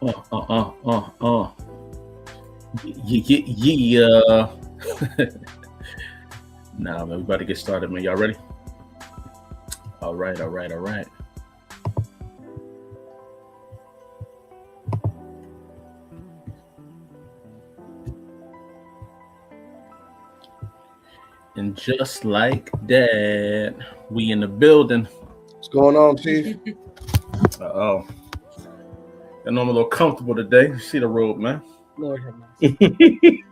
Yeah. Nah, man, we about to get started, man. Y'all ready? All right. And just like that, we in the building. What's going on, Chief? Oh, I know I'm a little comfortable today. You see the robe, man. Lord have mercy.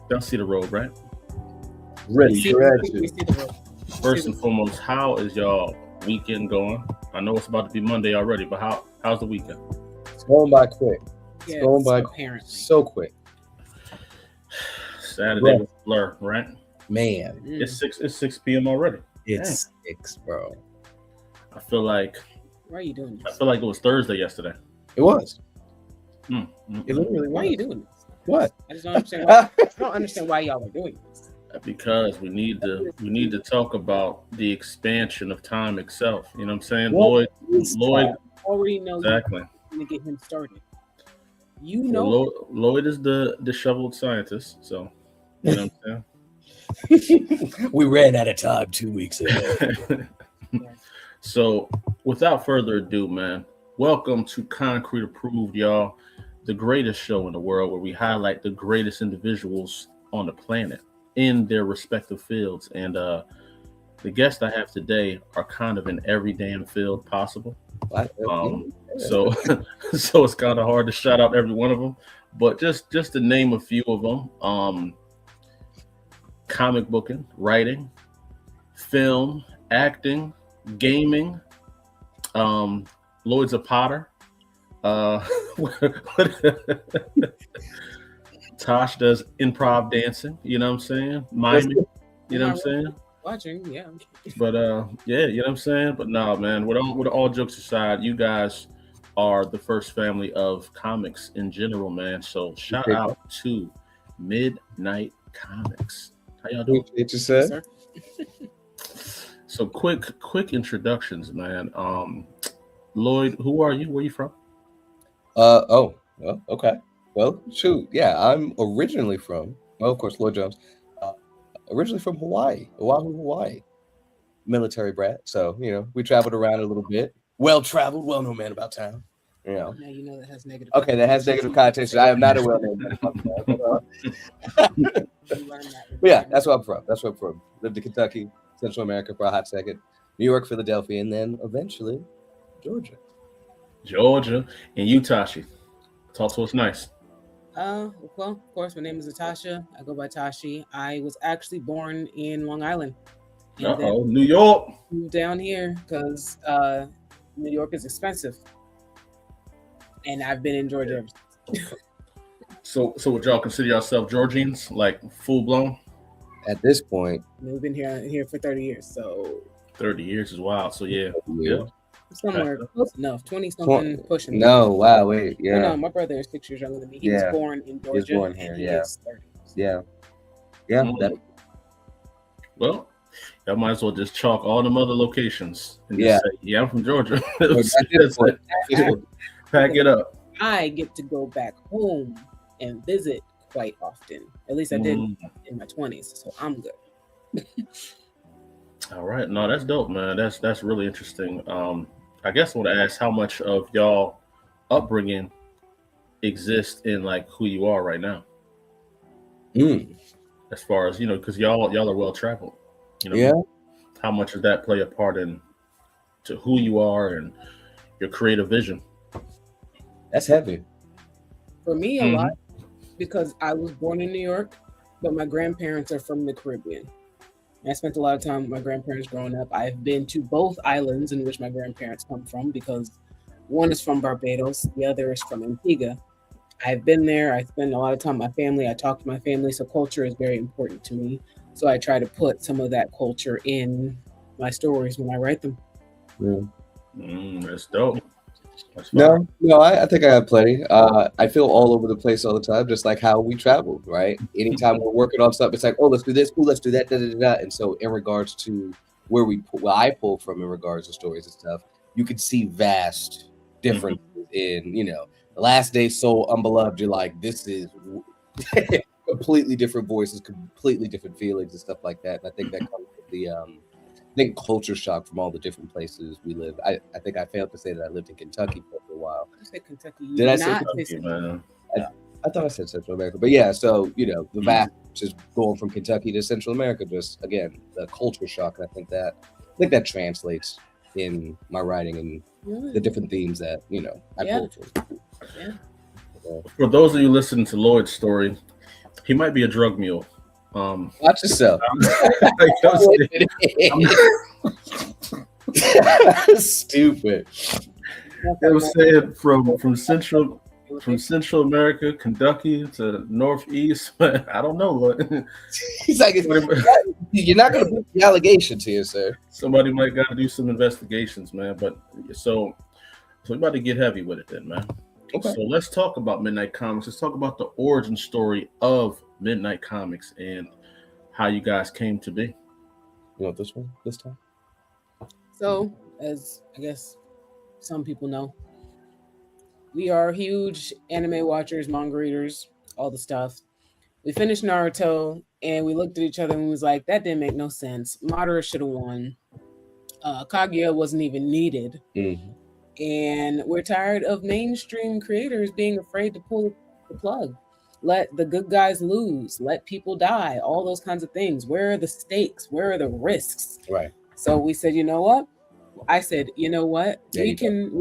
Don't see the robe, right? Ready for We action. see the road. First and foremost, how is y'all weekend going? I know it's about to be Monday already, but how's the weekend? It's going by quick. It's Yeah, going by apparently. so quick. Saturday Right. was a blur, right? Man, It's 6 p.m. already. it's 6, bro. I feel like Why are you doing I this? feel like it was Thursday yesterday. It was. Mm, It literally Why are was. you doing this? What? I just don't understand why. I don't understand why y'all are doing this. Because we need to talk about the expansion of time itself. You know what I'm saying? What Lloyd, I already know exactly. you're going to get him started. You So know, Lloyd is the disheveled scientist. So you know what I'm We ran out of time 2 weeks ago. saying? So without further ado, man, welcome to Concrete Approved, y'all. The greatest show in the world where we highlight the greatest individuals on the planet in their respective fields. And the guests I have today are kind of in every damn field possible. So so it's kind of hard to shout out every one of them, but just to name a few of them: comic booking, writing, film, acting, gaming. Lloyd's a potter. Tosh does improv dancing. You know what I'm saying? Miming. You know what I'm saying? watching, yeah. But yeah, you know what I'm saying. But no, man. With all jokes aside, you guys are the first family of comics in general, man. So shout out to Midnight Comics. How y'all doing? It just said. Sir. So quick introductions, man. Lloyd, who are you? Where you from? Well, okay. Well, shoot. Yeah, I'm originally from, well, of course, Lloyd Jones. Originally from Hawaii, Oahu, Hawaii. Military brat. So, we traveled around a little bit. Well-traveled, well-known man about town. Now you know that has negative. Okay, that has negative connotation. I am not a well-known man about town. You learn that. But yeah, that's where I'm from. Lived in Kentucky, Central America for a hot second, New York, Philadelphia, and then eventually Georgia. And you, Tashi. Talk to us nice. Well, of course, my name is Natasha. I go by Tashi. I was actually born in Long Island. And then New York. moved down here because New York is expensive. And I've been in Georgia ever since. So would y'all consider yourself Georgians, like full blown? At this point, We've been here for 30 years, so 30 years is wild. So yeah. somewhere close enough, 20-something pushing. No, wow, wait, yeah. No, my brother is 6 years younger than me. He was born in Georgia. He was born here, and he yeah. is 30. Yeah. Well, y'all might as well just chalk all them other locations and Yeah. just say, yeah, I'm from Georgia. That's it. Pack it up. I get to go back home and visit quite often. At least I did in my 20s, so I'm good. All right. No, that's dope, man. That's really interesting. I guess I want to ask how much of y'all upbringing exists in like who you are right now. As far as, because y'all are well traveled. Yeah. How much does that play a part in to who you are and your creative vision? That's heavy. For me, a lot, because I was born in New York, but my grandparents are from the Caribbean. And I spent a lot of time with my grandparents growing up. I've been to both islands in which my grandparents come from, because one is from Barbados, the other is from Antigua. I've been there. I spend a lot of time with my family. I talk to my family, so culture is very important to me. So I try to put some of that culture in my stories when I write them. That's dope. No, I think I have plenty. I feel all over the place all the time, just like how we traveled, right? Anytime we're working on something, it's like, oh, let's do this, let's do that, And so in regards to where I pull from in regards to stories and stuff, you can see vast differences in, The Last Day So Unbeloved. You're like, this is completely different voices, completely different feelings and stuff like that. And I think that comes with the culture shock from all the different places we live. I think I failed to say that I lived in Kentucky for a while. You said Kentucky. Did I say Kentucky, man? I thought I said Central America, but yeah. So the vast just going from Kentucky to Central America, just again the culture shock. And I think that translates in my writing and the different themes that I pull through. Yeah. For those of you listening to Lloyd's story, he might be a drug mule. Watch yourself. Stupid. They were saying from Central America, Kentucky to Northeast. I don't know. He's like, you're not going to put the allegations here, sir. Somebody might got to do some investigations, man. But so we're about to get heavy with it, then, man. Okay. So let's talk about Midnight Comics. Let's talk about the origin story of Midnight Comics and how you guys came to be. You want this one this time? So, as I guess some people know, we are huge anime watchers, manga readers, all the stuff. We finished Naruto and we looked at each other and was like, that didn't make no sense. Madara should have won. Kaguya wasn't even needed. Mm-hmm. And we're tired of mainstream creators being afraid to pull the plug. Let the good guys lose. Let people die. All those kinds of things. Where are the stakes? Where are the risks? Right. So we said, you know what? I said, you know what? We can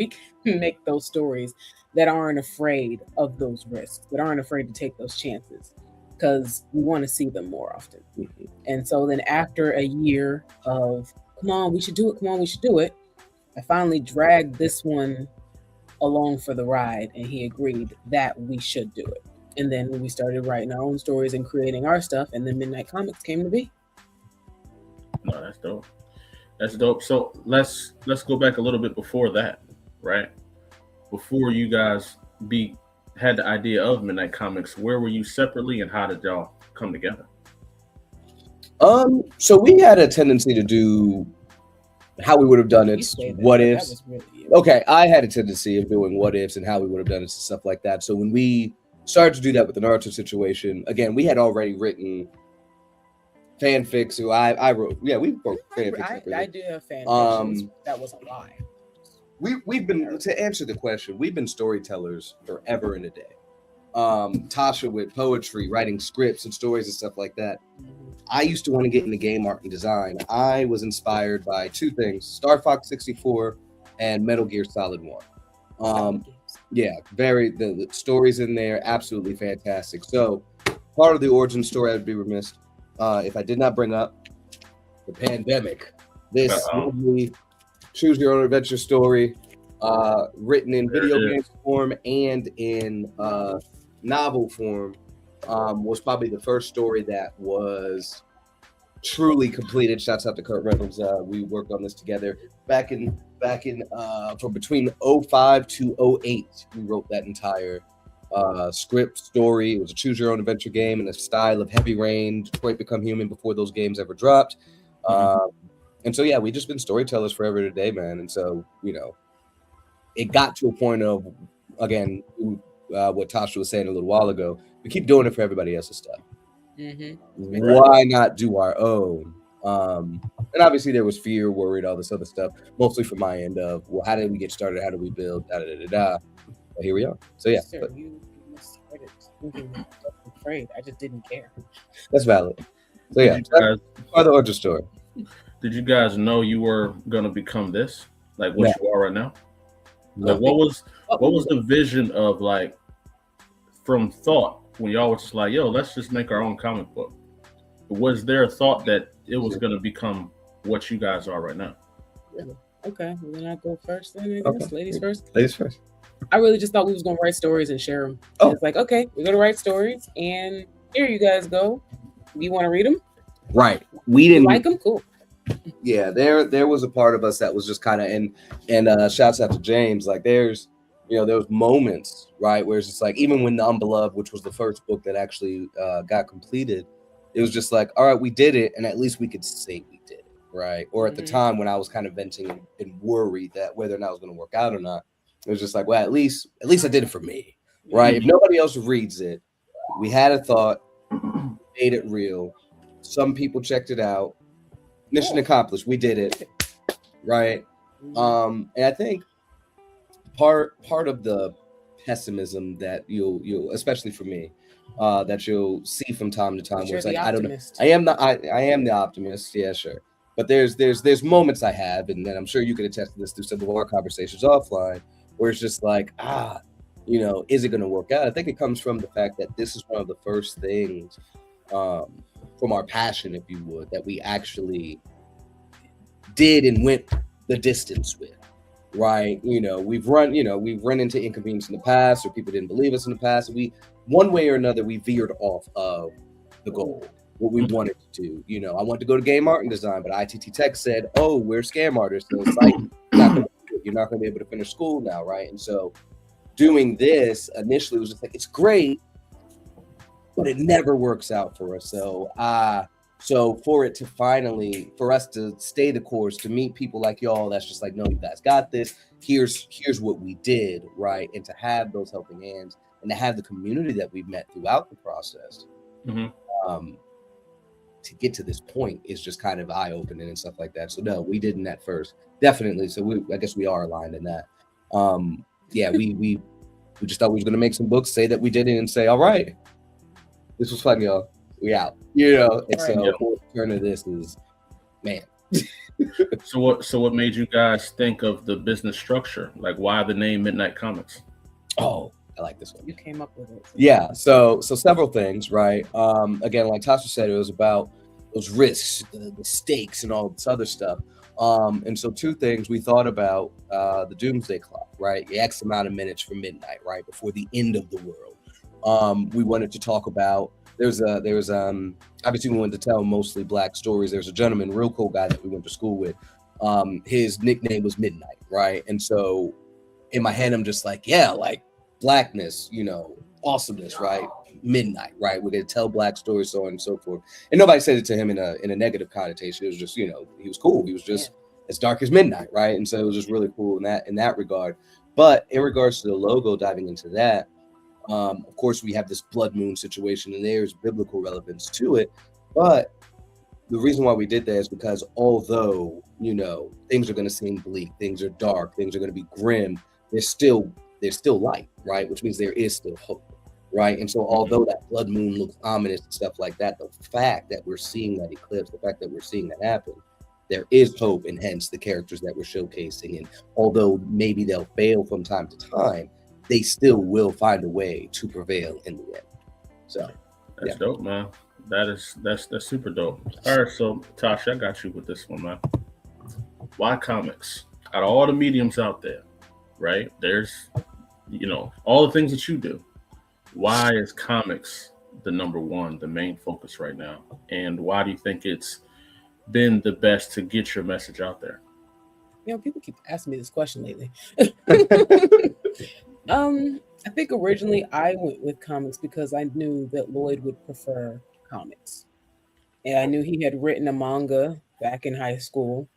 make those stories that aren't afraid of those risks, that aren't afraid to take those chances, because we want to see them more often. Mm-hmm. And so then after a year of, come on, we should do it. Come on, we should do it. I finally dragged this one along for the ride, and he agreed that we should do it. And then we started writing our own stories and creating our stuff, and then Midnight Comics came to be. No, that's dope. That's dope. So let's go back a little bit before that, right? Before you guys had the idea of Midnight Comics, where were you separately, and how did y'all come together? So we had a tendency to do how we would have done it, what ifs. Okay, I had a tendency of doing what ifs and how we would have done it and stuff like that. So when we started to do that with the Naruto situation, again, we had already written fanfics. So I wrote, we wrote fanfics. I do have fanfics. That was a lie. We've been, to answer the question, we've been storytellers forever and a day. Tasha with poetry, writing scripts and stories and stuff like that. I used to want to get into game art and design. I was inspired by two things: Star Fox 64 and Metal Gear Solid 1. The stories in there, absolutely fantastic. So part of the origin story, I would be remiss if I did not bring up the pandemic. This lovely choose your own adventure story, written in video game form and in novel form, was probably the first story that was truly completed. Shouts out to Kurt Reynolds. We worked on this together back in from between 05 to 08. We wrote that entire script story. It was a choose your own adventure game in the style of Heavy Rain, Detroit Become Human, before those games ever dropped. And so we just been storytellers forever today, man. And so it got to a point of, again, what Tasha was saying a little while ago, we keep doing it for everybody else's stuff. Why not do our own? And obviously there was fear, worried, all this other stuff, mostly from my end of, well, how did we get started? How do we build? But here we are. So Sir, you misread it. I'm afraid. I just didn't care. That's valid. So that's part of the origin story. Did you guys know you were gonna become this, like what you are right now? Like, what was the vision of, like, from thought when y'all was just like, yo, let's just make our own comic book? Was there a thought that it was gonna become what you guys are right now? Okay, well, then I go first. Then I guess ladies first. Ladies first. I really just thought we was gonna write stories and share them. It's like, okay, we're gonna write stories, and here you guys go. You want to read them? Right. We didn't like them. Cool. Yeah, there was a part of us that was just kind of, and shouts out to James. Like, there was moments, right, where it's just like, even when the Unbeloved, which was the first book that actually got completed, it was just like, all right, we did it, and at least we could say we did it, right? Or at the time when I was kind of venting and worried that whether or not it was going to work out or not, It was just like, well, at least I did it for me, right? If nobody else reads it, we had a thought, made it real. Some people checked it out. Mission accomplished. We did it, right? And I think part of the pessimism that you'll especially for me, that you'll see from time to time, where it's like, I don't know, I am the optimist, yeah, sure. But there's moments I have, and then I'm sure you can attest to this through some of our conversations offline, where it's just like, is it going to work out? I think it comes from the fact that this is one of the first things, from our passion, if you would, that we actually did and went the distance with, right? We've run into inconvenience in the past, or people didn't believe us in the past. We, one way or another, we veered off of the goal, what we wanted to do. I wanted to go to game art and design, but ITT Tech said, "Oh, we're scam artists, so it's like you're not going to be able to finish school now," right? And so doing this initially was just like, it's great, but it never works out for us. So for us to stay the course, to meet people like y'all, that's just like, no, you guys got this. Here's what we did, right? And to have those helping hands, and to have the community that we've met throughout the process, to get to this point is just kind of eye-opening and stuff like that. So no, we didn't at first, definitely. So I guess we are aligned in that. We just thought we was gonna make some books, say that we did it, and say, all right, this was fun, y'all. We out. And so the turn of this is, man. So what made you guys think of the business structure? Like, why the name Midnightcomics? Oh, I like this one. You came up with it. Yeah. So several things, right? Again, like Tasha said, it was about those risks, the stakes, and all this other stuff. And so two things we thought about: the doomsday clock, right? The X amount of minutes from midnight, right before the end of the world. We wanted to talk about. There's obviously we wanted to tell mostly Black stories. There's a gentleman, real cool guy that we went to school with. His nickname was Midnight, right? And so in my head, I'm just like, yeah, like Blackness, awesomeness, right? Midnight, right? We're gonna tell Black stories, so on and so forth. And nobody said it to him in a negative connotation. It was just, he was cool. He was just as dark as midnight, right? And so it was just really cool in that regard. But in regards to the logo, diving into that, of course, we have this blood moon situation, and there's biblical relevance to it. But the reason why we did that is because although, things are going to seem bleak, things are dark, things are going to be grim, there's still light, right? Which means there is still hope, right? And so although that blood moon looks ominous and stuff like that, the fact that we're seeing that eclipse, the fact that we're seeing that happen, there is hope, and hence the characters that we're showcasing. And although maybe they'll fail from time to time, they still will find a way to prevail in the end. So that's dope, man. That's super dope. All right, so Tasha, I got you with this one, man. Why comics? Out of all the mediums out there, right? There's, all the things that you do. Why is comics the number one, the main focus right now? And why do you think it's been the best to get your message out there? People keep asking me this question lately. I think originally I went with comics because I knew that Lloyd would prefer comics. And I knew he had written a manga back in high school,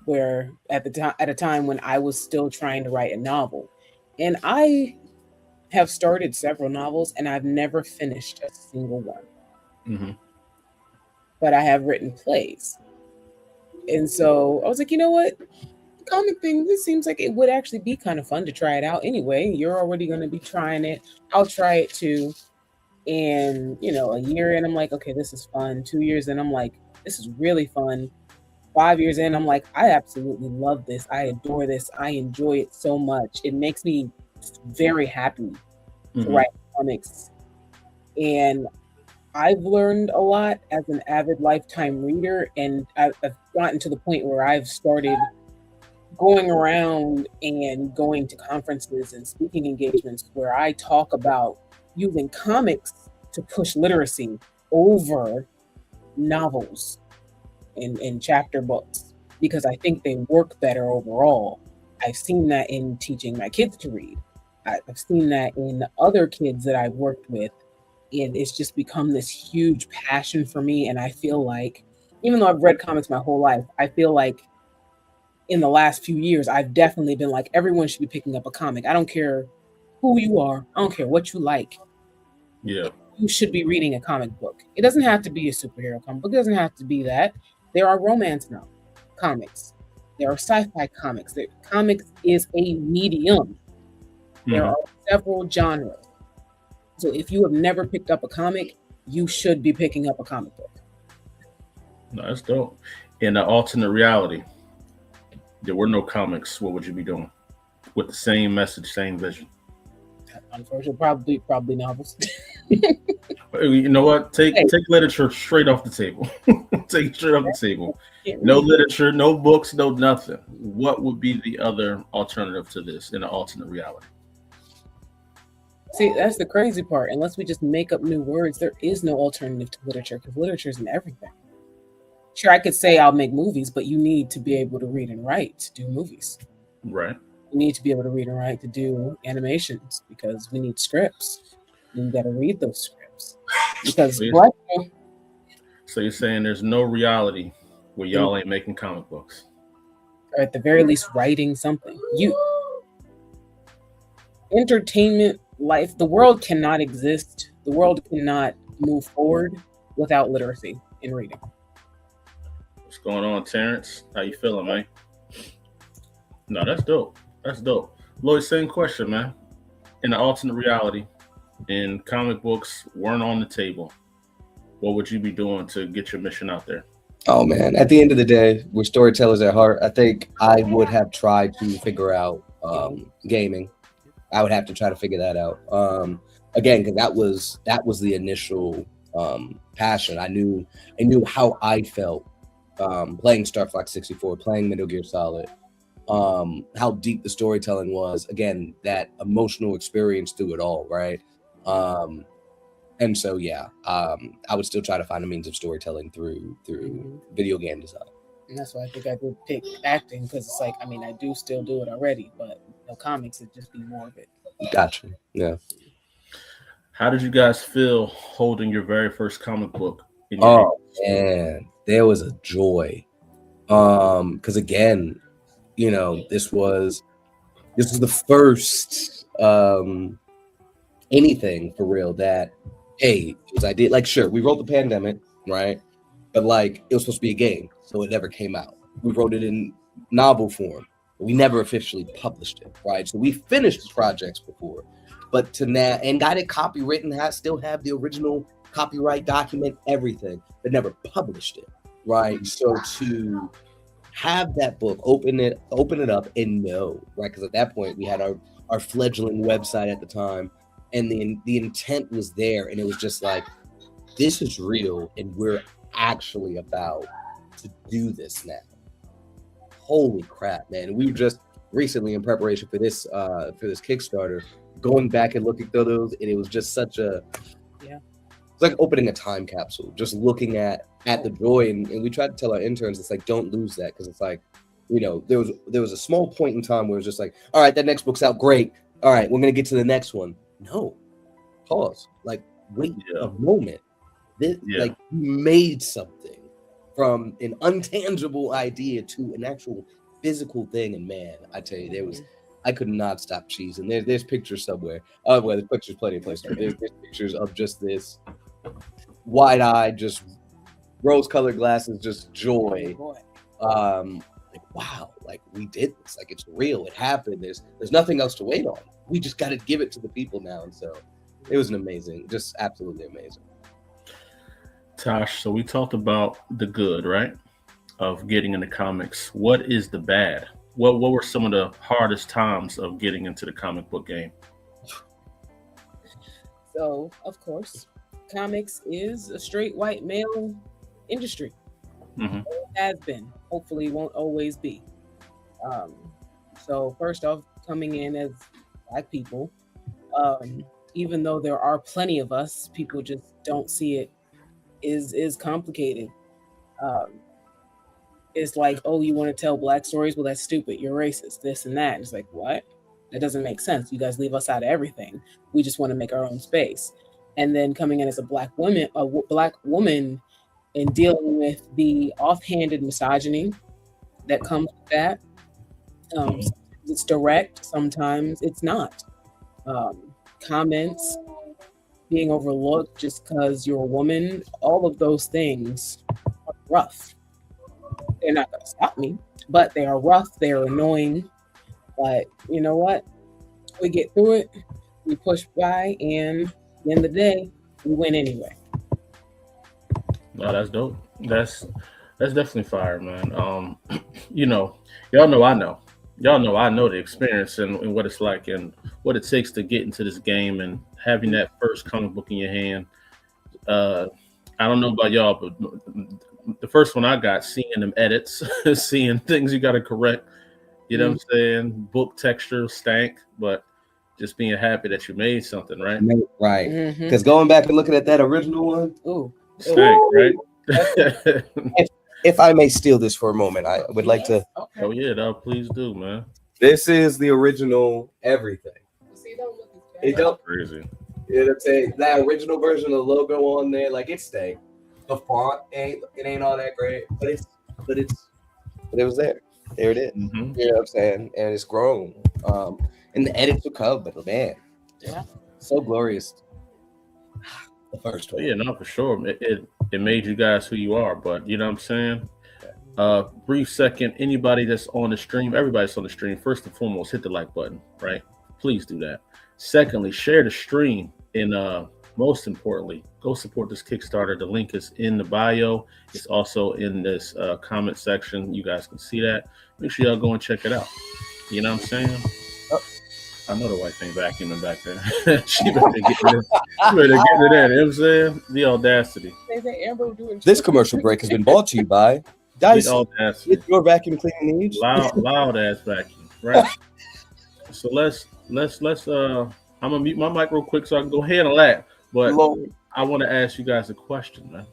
where at a time when I was still trying to write a novel. And I have started several novels, and I've never finished a single one. Mm-hmm. But I have written plays. And so I was like, you know what? Comic thing, this seems like it would actually be kind of fun to try it out anyway. You're already going to be trying it. I'll try it too. And, a year in, I'm like, okay, this is fun. 2 years in, I'm like, this is really fun. 5 years in, I'm like, I absolutely love this. I adore this. I enjoy it so much. It makes me very happy to write comics. And I've learned a lot as an avid lifetime reader. And I've gotten to the point where I've started going around and going to conferences and speaking engagements where I talk about using comics to push literacy over novels and chapter books, because I think they work better overall. I've seen that in teaching my kids to read. I've seen that in other kids that I've worked with, and it's just become this huge passion for me. And I feel like, even though I've read comics my whole life, I feel like in the last few years, I've definitely been like, everyone should be picking up a comic. I don't care who you are. I don't care what you like. Yeah. You should be reading a comic book. It doesn't have to be a superhero comic book. It doesn't have to be that. There are romance now comics. There are sci-fi comics. Comics is a medium. There are several genres. So if you have never picked up a comic, you should be picking up a comic book. No, that's dope. In an alternate reality, there were no comics. What would you be doing with the same message, same vision? Unfortunately, probably novels. You know what? Take literature straight off the table. Take it straight off the table. No literature, no books, no nothing. What would be the other alternative to this in an alternate reality? See, that's the crazy part. Unless we just make up new words, there is no alternative to literature because literature is in everything. Sure, I could say I'll make movies, but you need to be able to read and write to do movies. Right. You need to be able to read and write to do animations because we need scripts. You got to read those scripts because So you're saying there's no reality where y'all ain't making comic books, or at the very least writing something. Entertainment life, the world cannot exist. The world cannot move forward without literacy in reading. What's going on, Terrence? How you feeling, man? No, that's dope. That's dope. Lloyd, same question, man. In an alternate reality, and comic books weren't on the table, what would you be doing to get your mission out there? Oh man, at the end of the day, we're storytellers at heart. I think I would have tried to figure out gaming. I would have to try to figure that out. Again, because that was the initial passion. I knew how I felt playing Star Fox 64, playing Metal Gear Solid, how deep the storytelling was. Again, that emotional experience through it all, right? And so, yeah, I would still try to find a means of storytelling through video game design. And that's why I think I did pick acting because it's like, I mean, I do still do it already, but comics would just be more of it. Gotcha. Yeah. How did you guys feel holding your very first comic book in your hands? Man, there was a joy. Because again, this was the first anything for real that, hey, it was idea. Like, sure, we wrote The Pandemic, right? But like, it was supposed to be a game, so it never came out. We wrote it in novel form, but we never officially published it, right? So we finished the projects before, but to now and got it copywritten, still have the original copyright document, everything, but never published it, right? So to have that book, open it up and know, right? Because at that point we had our fledgling website at the time, and the intent was there, and it was just like, this is real, and we're actually about to do this now. Holy crap, man. We were just recently in preparation for this Kickstarter, going back and looking through those, and it was just such a it's like opening a time capsule, just looking at the joy, and we tried to tell our interns, it's like, don't lose that, because it's like, there was a small point in time where it was just like, all right, that next book's out, great, all right, we're gonna get to the next one. No, pause, like, wait a moment. Like, you made something from an untangible idea to an actual physical thing, and man, I tell you, I could not stop cheesing. There's pictures somewhere. Well, there's pictures plenty of places. There's pictures of just this wide-eyed, just rose-colored glasses, just joy. Like, wow, like, we did this. Like, it's real. It happened. There's nothing else to wait on. We just got to give it to the people now, and so it was just absolutely amazing. Tosh, so we talked about the good, right, of getting into comics. What is the bad? What were some of the hardest times of getting into the comic book game? So, of course, comics is a straight white male industry. Mm-hmm. It has been. Hopefully, won't always be. So, first off, coming in as Black people, even though there are plenty of us, people just don't see it. Is complicated. It's like, oh, you want to tell Black stories? Well, that's stupid. You're racist. This and that. And it's like, what? That doesn't make sense. You guys leave us out of everything. We just want to make our own space. And then coming in as a Black woman, and dealing with the offhanded misogyny that comes with that, Sometimes it's direct, sometimes it's not. Comments being overlooked just because you're a woman, all of those things are rough. They're not going to stop me, but they are rough, they're annoying. But you know what? We get through it, we push by, and at the end of the day, we win anyway. No, that's dope. That's definitely fire, man. You know, y'all know I know. Y'all know I know the experience and what it's like and what it takes to get into this game and having that first comic book in your hand. Uh, I don't know about y'all, but the first one I got, seeing them edits, seeing things you got to correct. You know what I'm saying? Book texture stank, but just being happy that you made something, right? Right. Because going back and looking at that original one, stank, right? if I may steal this for a moment, I would like to. Okay. Oh yeah, no, please do, man. This is the original everything. See, don't look as bad. It don't. Crazy. You know what I'm saying? That original version of the logo on there, like it stank. The font ain't all that great, but it was there. There it is. You know what I'm saying? And it's grown. And the edits will come, but man, so glorious. The first one. Yeah, no, for sure. It made you guys who you are, but you know what I'm saying? Brief second, anybody that's on the stream, everybody's on the stream, first and foremost, hit the like button, right? Please do that. Secondly, share the stream, and most importantly, go support this Kickstarter. The link is in the bio. It's also in this comment section. You guys can see that. Make sure y'all go and check it out. You know what I'm saying? I know the white thing vacuuming back there. She better get it in. She better get it in. You know what I'm saying? The audacity. This commercial break has been brought to you by Dyson. The audacity. It's your vacuum cleaning needs. Loud ass vacuum, right? So let's I'm gonna mute my mic real quick so I can go handle that. But I want to ask you guys a question, man.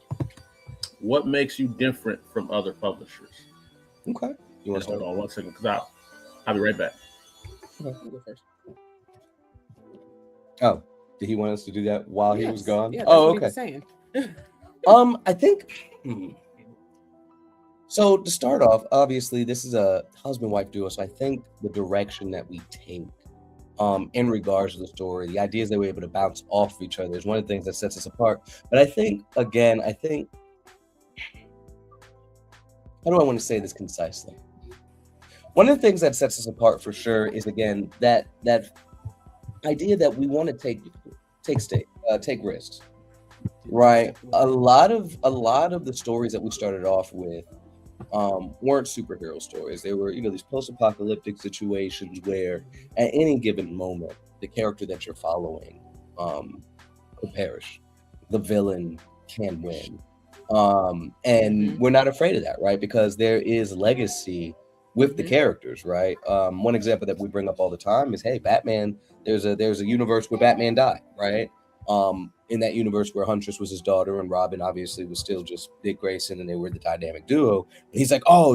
What makes you different from other publishers? Okay. You want to hold on one second, because I'll be right back. Okay, you go first. Oh, did he want us to do that while he was gone? Yeah, okay. He was saying. I think. So to start off, obviously this is a husband-wife duo, so I think the direction that we take, in regards to the story, the ideas that we're able to bounce off of each other is one of the things that sets us apart. But I think, again, how do I want to say this concisely? One of the things that sets us apart for sure is, again, that idea that we want to take risks, right? A lot of the stories that we started off with weren't superhero stories. They were, these post-apocalyptic situations where at any given moment, the character that you're following could perish. The villain can win. And we're not afraid of that, right? Because there is legacy with the characters, right? One example that we bring up all the time is, hey, Batman, there's a universe where Batman died, right? In that universe where Huntress was his daughter and Robin obviously was still just Dick Grayson, and they were the dynamic duo. And he's like, oh,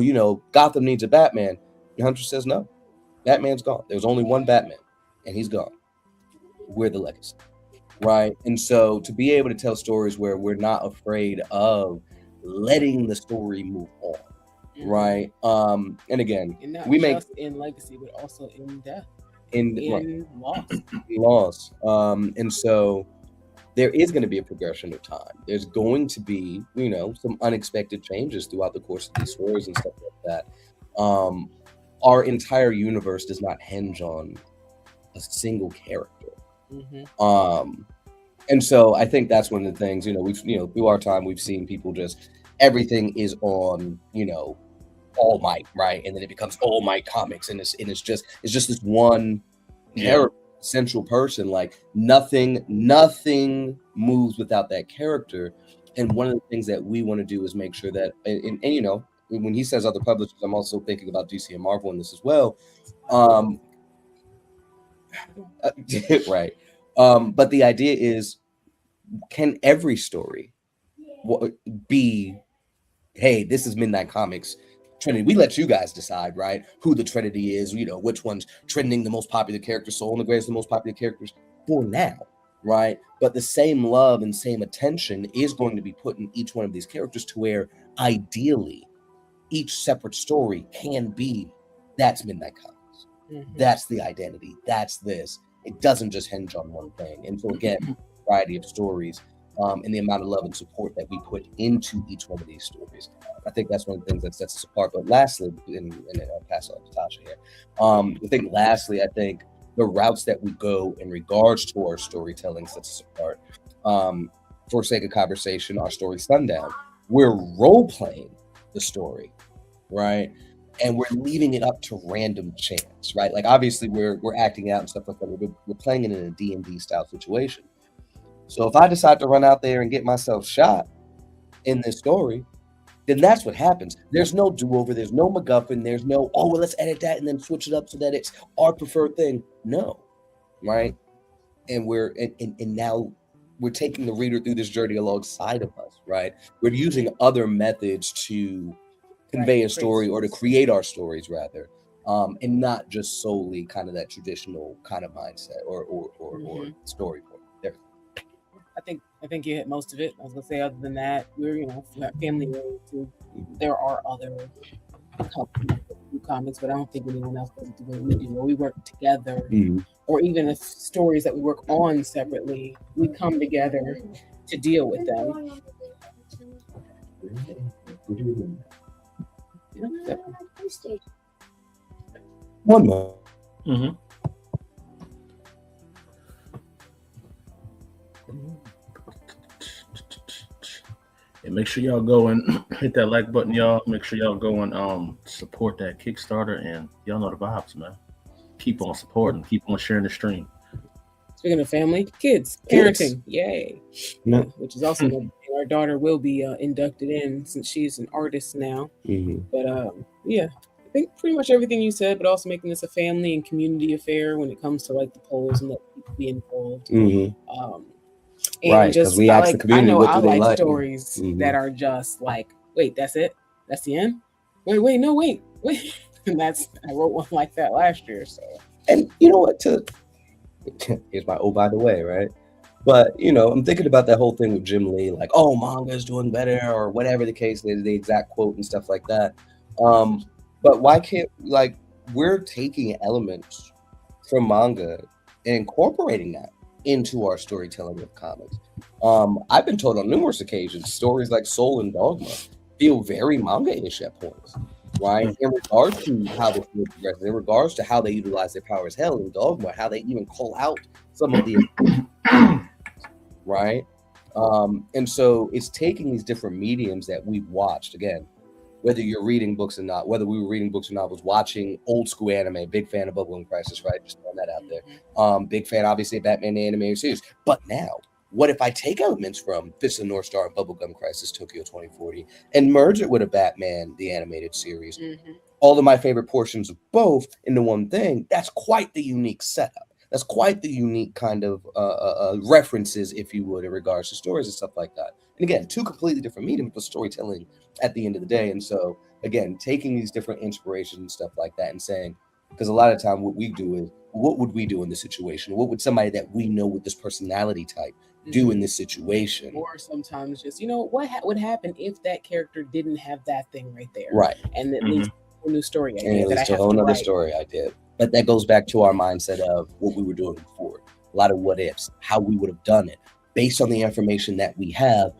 Gotham needs a Batman. And Huntress says, no, Batman's gone. There's only one Batman, and he's gone. We're the legacy, right? And so to be able to tell stories where we're not afraid of letting the story move on, right? And again, and not we just in legacy, but also in death, in loss. And so there is going to be a progression of time. There's going to be, some unexpected changes throughout the course of these stories and stuff like that. Our entire universe does not hinge on a single character. And so I think that's one of the things, we've, through our time, we've seen people just, everything is on, All Might, right? And then it becomes All Might Comics, and it's just this one character, central person. Like nothing moves without that character. And one of the things that we want to do is make sure that, and when he says other publishers, I'm also thinking about DC and Marvel in this as well. Right. But the idea is, can every story be, hey, this is Midnight Comics Trinity? We let you guys decide, right? Who the Trinity is, which one's trending the most popular characters, Soul and the Grace, the most popular characters for now, right? But the same love and same attention is going to be put in each one of these characters to where ideally each separate story can be That's Midnight Comics. That's the identity. That's this. It doesn't just hinge on one thing. And so again, a variety of stories and the amount of love and support that we put into each one of these stories. I think that's one of the things that sets us apart. But lastly, and I'll pass on to Tasha here. I think the routes that we go in regards to our storytelling sets us apart. For sake of conversation, our story Sundown, we're role-playing the story, right? And we're leaving it up to random chance, right? Like obviously we're acting out and stuff like that. We're playing it in a D&D style situation. So if I decide to run out there and get myself shot in this story, then that's what happens. There's no do-over. There's no MacGuffin. There's no, oh, well, let's edit that and then switch it up so that it's our preferred thing. No, right? And now we're taking the reader through this journey alongside of us, right? We're using other methods to convey a story or to create our stories rather, and not just solely kind of that traditional kind of mindset or story. I think you hit most of it. I was gonna say, other than that, we're family oriented. There are other comics, but I don't think anyone else does it the way we do. Or we work together, or even if stories that we work on separately, we come together to deal with them. One more. And make sure y'all go and hit that like button, y'all. Make sure y'all go and support that Kickstarter, and y'all know the vibes, man. Keep on supporting, keep on sharing the stream. Speaking of family, kids, parenting, yay! Yeah. Which is also our daughter will be inducted in since she's an artist now. But yeah, I think pretty much everything you said, but also making this a family and community affair when it comes to like the polls and let people be involved. And right, because we ask the community what do they like. Stories that are just like, wait, that's it? That's the end? Wait, no, wait. And I wrote one like that last year. So, and you know what? Here's my by the way, right? But I'm thinking about that whole thing with Jim Lee, like, oh, manga is doing better, or whatever the case is, the exact quote and stuff like that. But why can't we're taking elements from manga and incorporating that into our storytelling of comics. I've been told on numerous occasions, stories like Soul and Dogma feel very manga-ish at points, right? In regards to how the story progresses, in regards to how they utilize their power as hell in Dogma, how they even call out some of the right? And so it's taking these different mediums that we've watched, again, whether you're reading books or not, whether we were reading books or not, was watching old school anime, big fan of Bubblegum Crisis, right? Just throwing that out there. Big fan, obviously, of Batman the animated series. But now, what if I take elements from Fist of the North Star and Bubblegum Crisis, Tokyo 2040, and merge it with a Batman the animated series? All of my favorite portions of both into one thing. That's quite the unique setup. That's quite the unique kind of references, if you would, in regards to stories and stuff like that. And again, two completely different mediums, but storytelling at the end of the day. And so, again, taking these different inspirations and stuff like that and saying, because a lot of time what we do is, what would we do in this situation? What would somebody that we know with this personality type do in this situation? Or sometimes just, what would happen if that character didn't have that thing right there? Right. And that leads to a new story idea. And it leads to a whole other story idea. But that goes back to our mindset of what we were doing before. A lot of what ifs, how we would have done it. Based on the information that we have,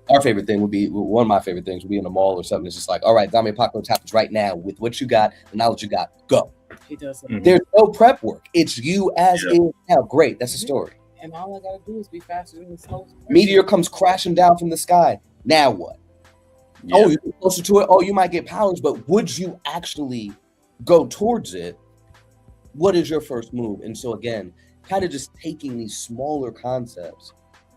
our favorite thing would be, one of my favorite things would be in a mall or something. It's just like, all right, zombie apocalypse happens right now with what you got, the knowledge you got, go. He does. There's no prep work. It's you as is now. Great, that's the story. And all I gotta do is be faster than the slow. Meteor comes crashing down from the sky. Now what? Oh, you get closer to it. Oh, you might get powers, but would you actually go towards it? What is your first move? And so again, kind of just taking these smaller concepts,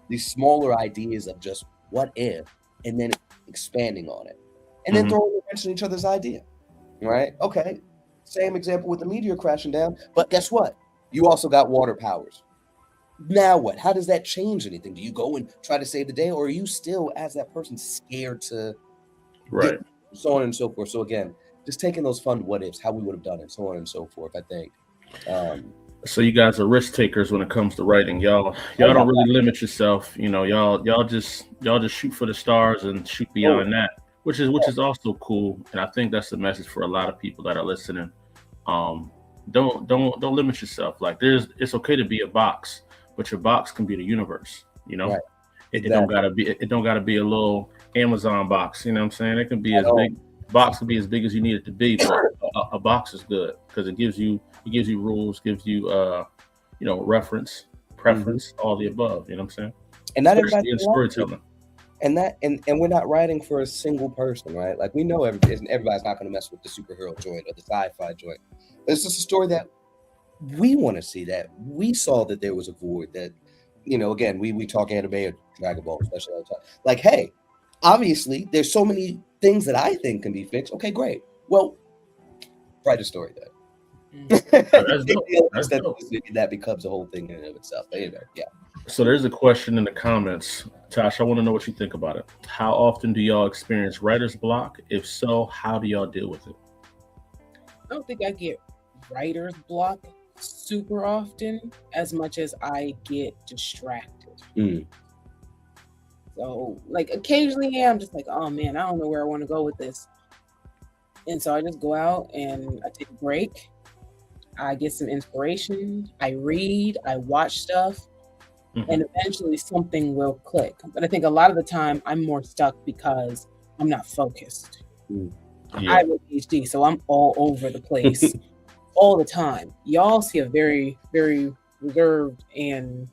these smaller ideas of just what if, and then expanding on it, and then throwing a wrench in each other's idea, right? Okay, same example with the meteor crashing down, but guess what? You also got water powers. Now what? How does that change anything? Do you go and try to save the day, or are you still, as that person, scared to right? So on and so forth. So again, just taking those fun what ifs, how we would have done it, so on and so forth. I think. So you guys are risk takers when it comes to writing. Y'all don't really limit yourself. Y'all just shoot for the stars and shoot beyond that, which is also cool. And I think that's the message for a lot of people that are listening. Don't limit yourself. Like it's okay to be a box, but your box can be the universe. You know, Right. it Exactly. don't gotta be a little Amazon box. You know what I'm saying? It can be At as all. big. Box can be as big as you need it to be, but a box is good because it gives you rules, gives you reference, preference, all the above. You know what I'm saying? And not Especially in everybody storytelling. and we're not writing for a single person, right? Like we know everybody's not going to mess with the superhero joint or the sci-fi joint. It's just a story that we want to see, that we saw that there was a void, that again, we talk anime or Dragon Ball especially all the time. Like, hey, obviously there's so many things that I think can be fixed. Okay, great. Well, write a story then. That's dope. That's dope. That becomes a whole thing in and of itself. But anyway, yeah. So there's a question in the comments. Tosh, I want to know what you think about it. How often do y'all experience writer's block? If so, how do y'all deal with it? I don't think I get writer's block super often as much as I get distracted. So like occasionally I'm just like, oh man, I don't know where I want to go with this. And so I just go out and I take a break. I get some inspiration. I read, I watch stuff, and eventually something will click. But I think a lot of the time I'm more stuck because I'm not focused. I have ADHD, so I'm all over the place all the time. Y'all see a very, very reserved and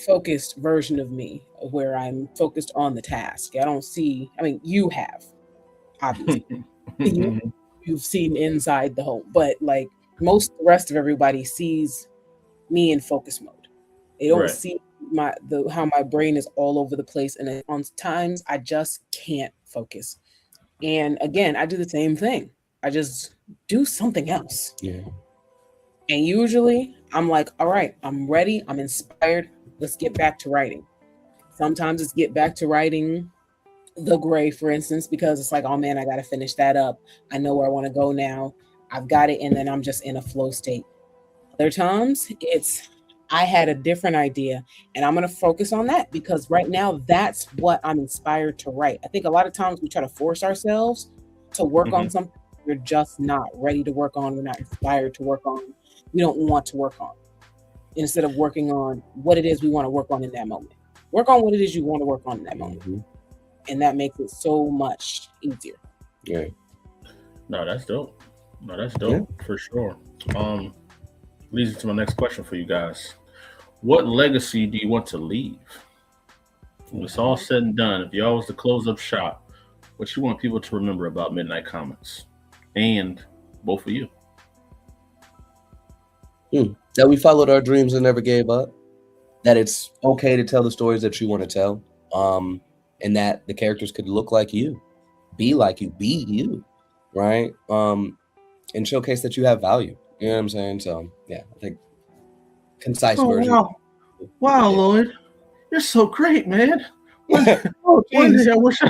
focused version of me where I'm focused on the task. I don't see, I mean, you have, obviously. You've seen inside the home, but like most the rest of everybody sees me in focus mode. They don't see how my brain is all over the place, and on times I just can't focus. And again, I do the same thing. I just do something else. Yeah. And usually I'm like, all right, I'm ready. I'm inspired. Let's get back to writing. Sometimes it's get back to writing The Gray, for instance, because it's like, oh man, I got to finish that up. I know where I want to go now. I've got it. And then I'm just in a flow state. Other times it's, I had a different idea and I'm going to focus on that because right now that's what I'm inspired to write. I think a lot of times we try to force ourselves to work on something we're just not ready to work on. We're not inspired to work on. We don't want to work on, instead of working on what it is we want to work on in that moment. Work on what it is you want to work on in that moment. And that makes it so much easier. Yeah. No, that's dope. For sure. Leads to my next question for you guys. What legacy do you want to leave? When it's all said and done, if y'all was to close up shop, what you want people to remember about Midnight Comics? And both of you. That we followed our dreams and never gave up. That it's okay to tell the stories that you want to tell. And that the characters could look like you, be like you, be you, right? And showcase that you have value. You know what I'm saying? So yeah, I think concise version. Wow, Lloyd, you're so great, man. One day I wish I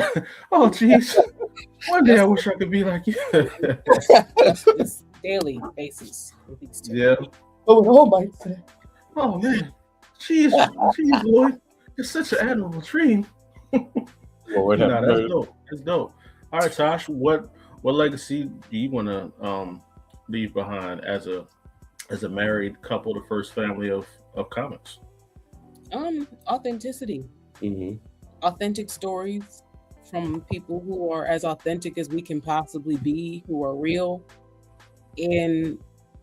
could be like you. It's daily basis with these two. Yeah. Oh my God. Oh man. Jeez, Lloyd. It's such an admirable dream. That's dope. That's dope. All right, Tosh, what legacy do you want to leave behind as a married couple, the first family of comics? Authenticity. Authentic stories from people who are as authentic as we can possibly be, who are real and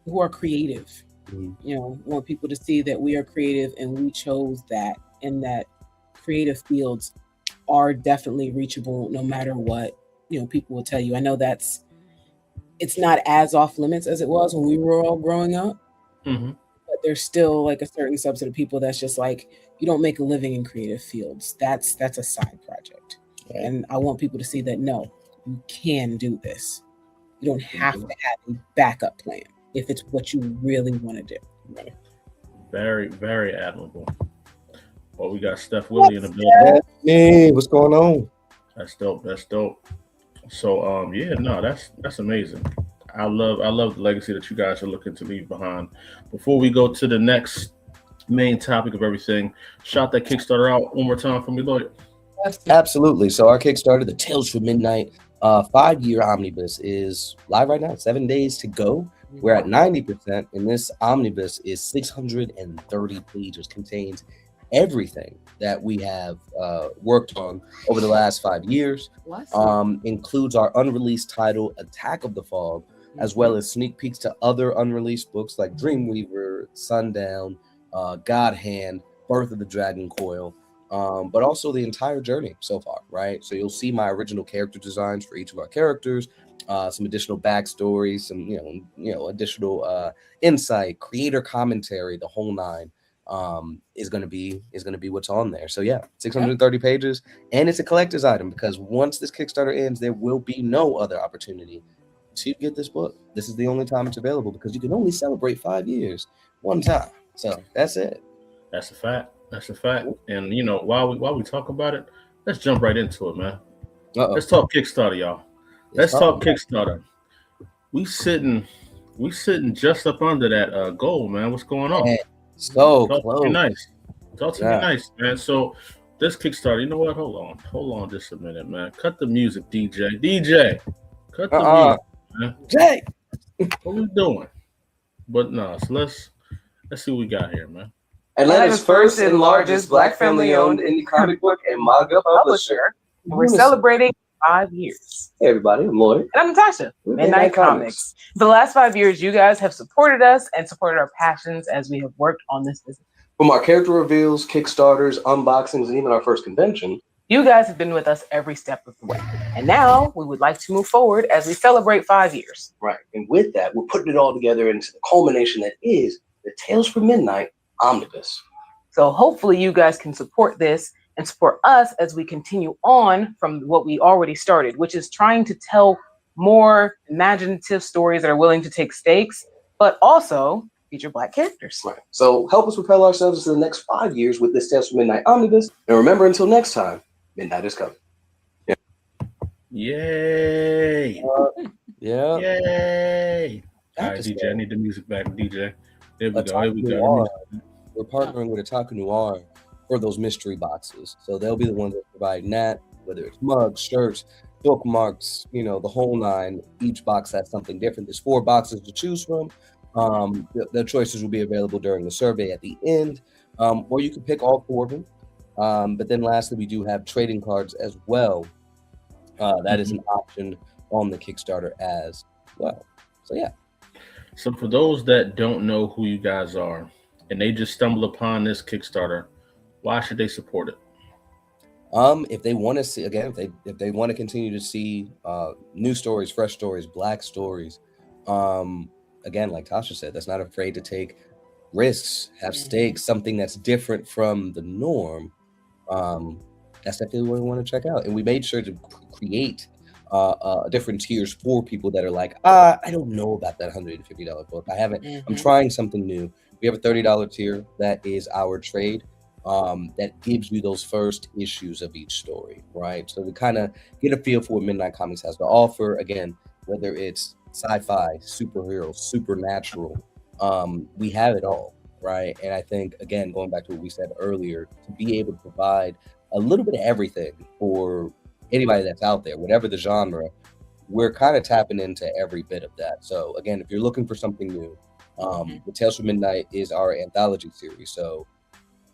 who are creative. You know, want people to see that we are creative and we chose that, and that creative fields are definitely reachable no matter what, people will tell you. I know it's not as off limits as it was when we were all growing up, but there's still like a certain subset of people that's just like, you don't make a living in creative fields. That's a side project. Right. And I want people to see that, no, you can do this. You don't have to have a backup plan if it's what you really want to do. Right. Very, very admirable. Well, we got Steph Willie in the building. Hey, what's going on? That's dope. So, that's amazing. I love the legacy that you guys are looking to leave behind. Before we go to the next main topic of everything, shout that Kickstarter out one more time for me, Lloyd. Absolutely. So our Kickstarter, the Tales from Midnight 5-year omnibus, is live right now. 7 days to go. We're at 90%, and this omnibus is 630 pages, contains everything that we have worked on over the last 5 years. Includes our unreleased title, Attack of the Fog, as well as sneak peeks to other unreleased books like Dreamweaver, Sundown, God Hand, Birth of the Dragon Coil, but also the entire journey so far, right? So you'll see my original character designs for each of our characters, some additional backstories, some additional insight, creator commentary, the whole nine is gonna be what's on there. So yeah, 630 pages, and it's a collector's item because once this Kickstarter ends, there will be no other opportunity to get this book. This is the only time it's available because you can only celebrate 5 years one time. So that's it. That's a fact. That's a fact. And while we talk about it, let's jump right into it, man. Let's talk Kickstarter, y'all. Let's talk Kickstarter. We sitting just up under that goal, man. What's going on? So Talk close. to me nice. Talk to me nice, man. So this Kickstarter, you know what? Hold on just a minute, man. Cut the music, DJ. Cut the music, man. Jay, what we doing? But no, so let's see what we got here, man. Atlanta's first and largest Black family-owned indie comic book and manga publisher. We're celebrating 5 years. Hey everybody, I'm Lloyd. And I'm Natasha. Midnight Comics. For the last 5 years, you guys have supported us and supported our passions as we have worked on this business. From our character reveals, Kickstarters, unboxings, and even our first convention, you guys have been with us every step of the way. And now we would like to move forward as we celebrate 5 years. Right. And with that, we're putting it all together into the culmination that is the Tales from Midnight Omnibus. So hopefully you guys can support this and support us as we continue on from what we already started, which is trying to tell more imaginative stories that are willing to take stakes, but also feature Black characters. Right. So help us propel ourselves into the next 5 years with this Tales from Midnight Omnibus. And remember, until next time, midnight is coming. Yeah. Yay! Yeah. Yay! All right, DJ, I need the music back, DJ. There we go. Here we go. We're partnering with Otaku Noir for those mystery boxes. So they'll be the ones that provide that, whether it's mugs, shirts, bookmarks, the whole nine. Each box has something different. There's 4 boxes to choose from. The choices will be available during the survey at the end, or you can pick all 4 of them. But then lastly, we do have trading cards as well. That is an option on the Kickstarter as well. So yeah. So for those that don't know who you guys are and they just stumble upon this Kickstarter, why should they support it? If they want to see, again, if they want to continue to see new stories, fresh stories, Black stories, again, like Tasha said, that's not afraid to take risks, have stakes, something that's different from the norm. That's definitely what we want to check out. And we made sure to create different tiers for people that are like, I don't know about that $150 book. I haven't. I'm trying something new. We have a $30 tier that is our trade. That gives you those first issues of each story, right? So we kind of get a feel for what Midnight Comics has to offer. Again, whether it's sci-fi, superhero, supernatural, we have it all, right? And I think, again, going back to what we said earlier, to be able to provide a little bit of everything for anybody that's out there, whatever the genre, we're kind of tapping into every bit of that. So again, if you're looking for something new, the Tales from Midnight is our anthology series. So